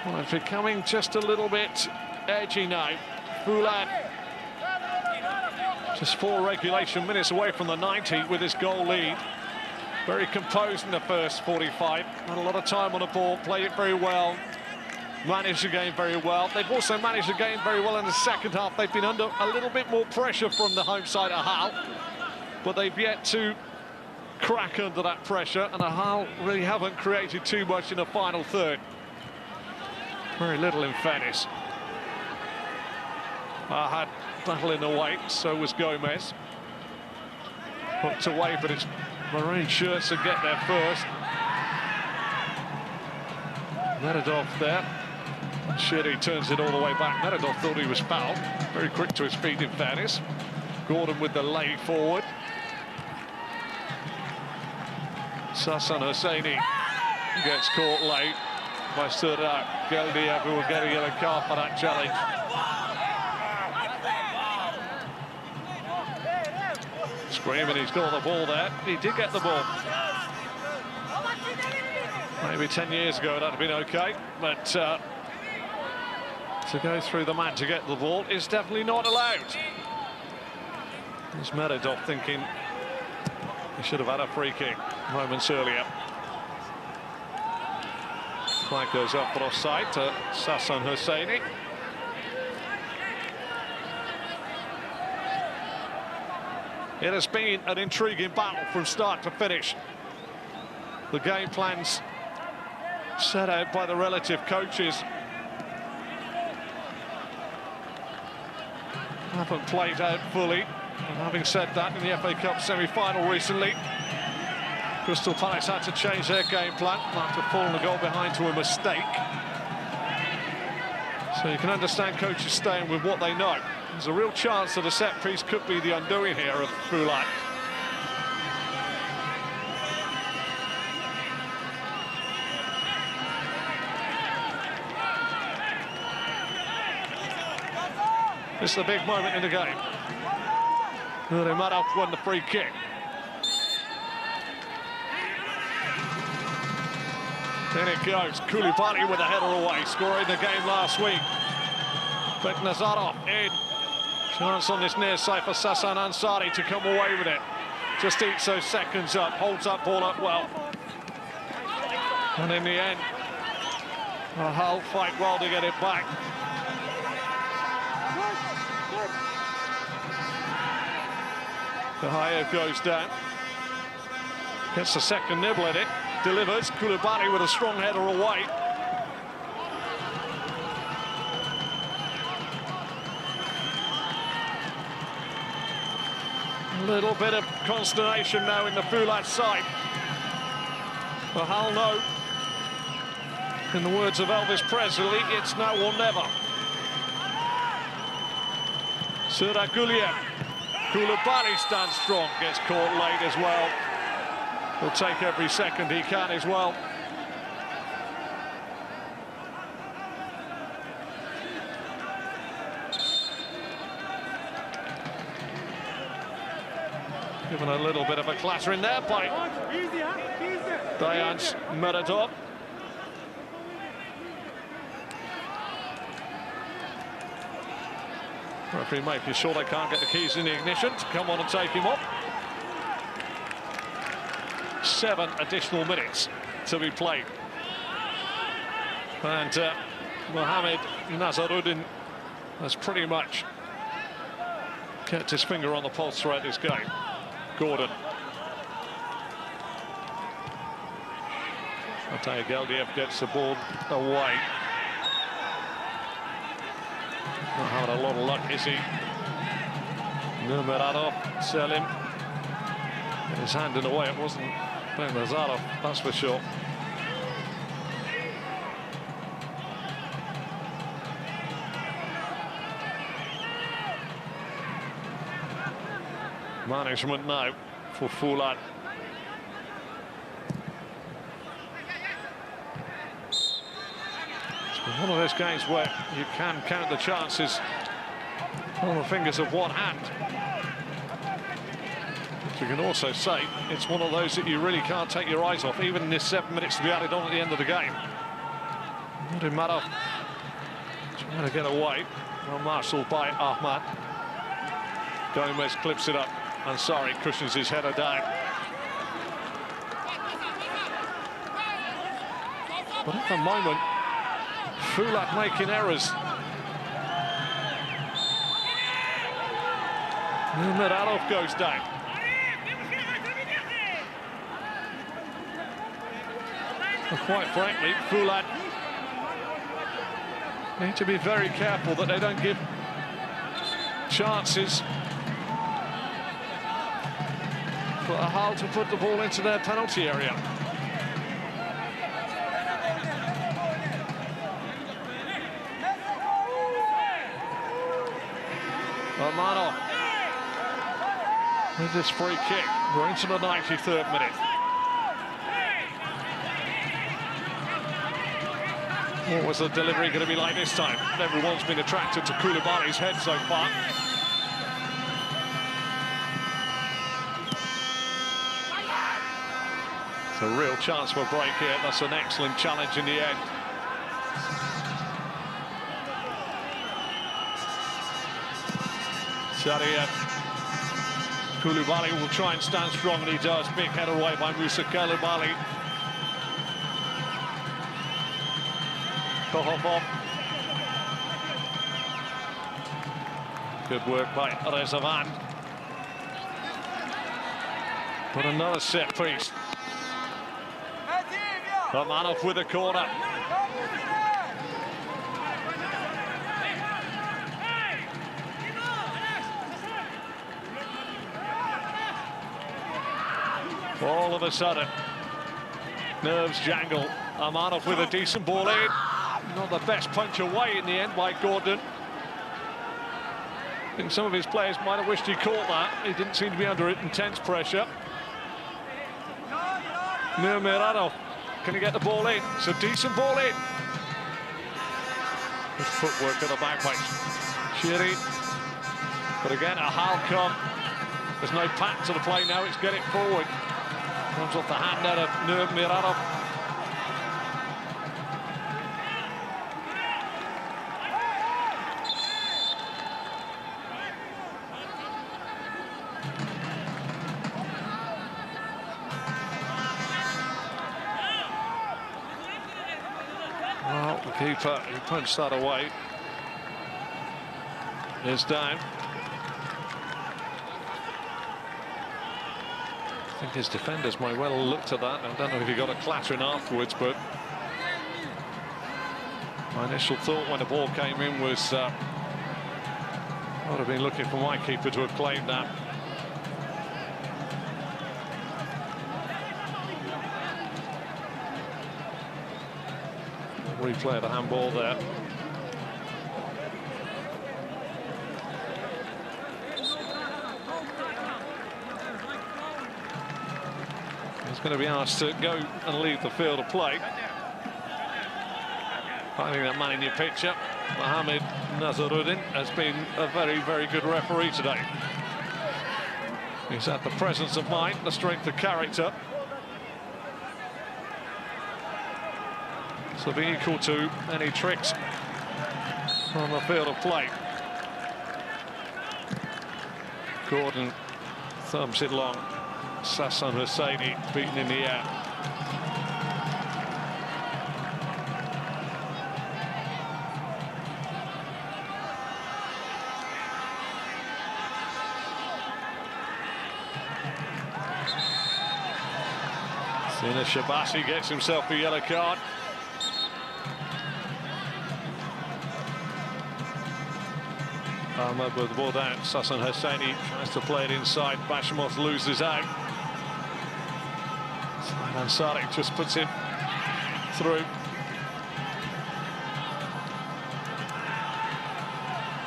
Well, it's becoming just a little bit edgy now. Foolad just 4 regulation minutes away from the 90 with his goal lead. Very composed in the first 45. Had a lot of time on the ball, played it very well, managed the game very well. They've also managed the game very well in the second half. They've been under a little bit more pressure from the home side, Ahal, but they've yet to crack under that pressure, and Ahal really haven't created too much in the final third. Very little in fairness. Ahad battling away, so was Gomez. Hooked away, but it's maroon shirts that get there first. Medvedov there. Shiri turns it all the way back. Medvedov thought he was fouled. Very quick to his feet, in fairness. Gordon with the lay forward. Sassan Husseini gets caught late by Surda Geldia, who will get a yellow card for that challenge. Screaming, he's got the ball there. He did get the ball. Maybe 10 years ago that'd have been okay, but to go through the man to get the ball is definitely not allowed. There's Medvedov thinking he should have had a free kick moments earlier. Flag goes up for offside to Sassan Husseini. It has been an intriguing battle from start to finish. The game plans set out by the relative coaches haven't played out fully. And having said that, in the FA Cup semi-final recently, Crystal Palace had to change their game plan after falling a goal behind to a mistake. So you can understand coaches staying with what they know. There's a real chance that a set piece could be the undoing here of Foolad. This is a big moment in the game. They might have won the free kick. Then it goes. Koulibaly with a header away, scoring the game last week. But Nazarov in. Chance on this near side for Sassan Ansari to come away with it. Just eats those seconds up, holds that ball up well. And in the end, Ahal fight well to get it back. Ahal goes down. Gets the second nibble at it. Delivers. Koulibaly with a strong header away. A little bit of consternation now in the Foolad side. Ahal know. In the words of Elvis Presley, it's now or never. Suragulia. Koulibaly stands strong, gets caught late as well. He'll take every second he can as well. Given a little bit of a clatter in there by Dayan's Merador. Referee making sure they can't get the keys in the ignition to come on and take him off. 7 additional minutes to be played. And Mohamed Nazaruddin has pretty much kept his finger on the pulse throughout this game. Gordon. Matej Geldiev gets the ball away. Not having a lot of luck, is he? Numeradov, Selim. His hand in the way, it wasn't Ben Nazarov, that's for sure. Management now for Foolad. One of those games where you can count the chances on the fingers of one hand. But you can also say it's one of those that you really can't take your eyes off, even in this 7 minutes to be added on at the end of the game. Madov trying to get away. Well marshaled by Ahmad. Gomez clips it up. Ansari cushions his header down. But at the moment, Foolad making errors. Meradov goes down. And quite frankly, Foolad need to be very careful that they don't give chances for Ahal to put the ball into their penalty area. Armano with this free kick. We're into the 93rd minute. What was the delivery going to be like this time? Everyone's been attracted to Koulibaly's head so far. It's a real chance for a break here. That's an excellent challenge in the end. Sharia. Koulibaly will try and stand strong, and he does. Big header away by Musa Koulibaly. Kohomov. Good work by Rezavan. But another set piece. Romanov with a corner. All of a sudden, nerves jangle. Armanov with a decent ball in. Not the best punch away in the end by Gordon. I think some of his players might have wished he caught that. He didn't seem to be under intense pressure. Numeradov, can he get the ball in? It's a decent ball in. Good footwork at the back post. Shiri. But again, Ahal come. There's no pattern to the play now, it's get it forward. Comes off the hand there of Numeradov. Keeper, he punched that away. Is down. I think his defenders might well have looked at that. I don't know if he got a clattering afterwards, but my initial thought when the ball came in was I would have been looking for my keeper to have claimed that. Replay of the handball there. He's going to be asked to go and leave the field of play. Finding that man in your picture, Mohamed Nazaruddin, has been a very, very good referee today. He's had the presence of mind, the strength of character to be equal to any tricks on the field of play. Gordon thumbs it long. Sassan Husseini beaten in the air. Sina Shabasi gets himself a yellow card. Ahmed with the ball down. Sassan Husseini tries to play it inside. Bashimov loses out. Ansari just puts it through.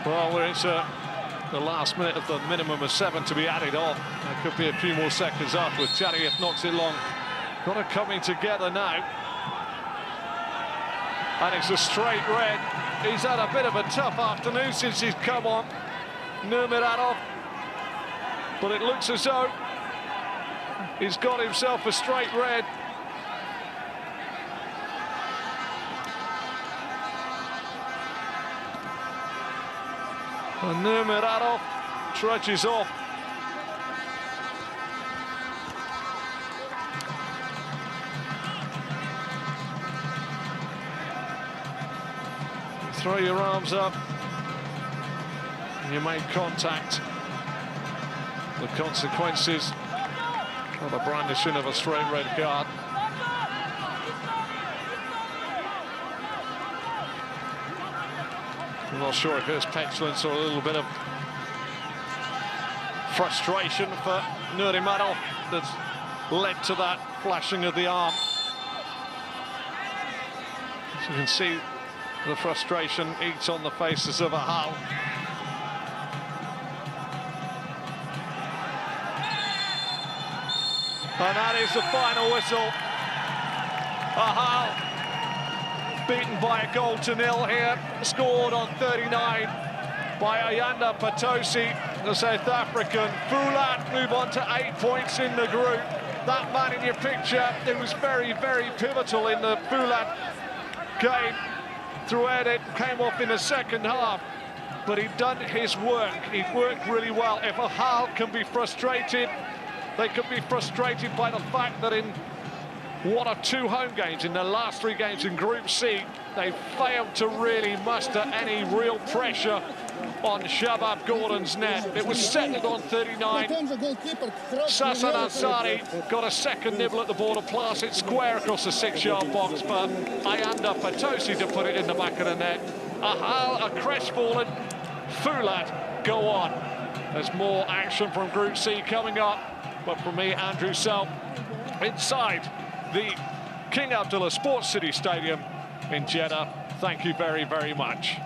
Well, we're into the last minute of the minimum of 7 to be added on. There could be a few more seconds afterwards. Chadiev knocks it long. Got it coming together now. And it's a straight red. He's had a bit of a tough afternoon since he's come on, Nurmagomedov. But it looks as though he's got himself a straight red. And Nurmagomedov trudges off. Throw your arms up and you make contact. The consequences of the brandishing of a straight red card. I'm not sure if it was petulance or a little bit of frustration for Nurmagomedov that's led to that flashing of the arm. As you can see, the frustration eats on the faces of Ahal. And that is the final whistle. Ahal beaten by a goal to nil here, scored on 39 by Ayanda Potosi, the South African. Foolad move on to 8 points in the group. That man in your picture, it was very, very pivotal in the Foolad game. Throughout it, came off in the second half, but he'd done his work. He'd worked really well. If Ahal can be frustrated, they could be frustrated by the fact that in one or two home games, in the last 3 games in Group C, they failed to really muster any real pressure on Shabab Gordon's net. It was settled on 39. Sassan Ansari got a second nibble at the ball to pass it square across the 6-yard box, but Ayanda Potosi to put it in the back of the net. Ahal are crestfallen. Foolad go on. There's more action from Group C coming up, but for me, Andrew Self, inside the King Abdullah Sports City Stadium in Jeddah. Thank you very, very much.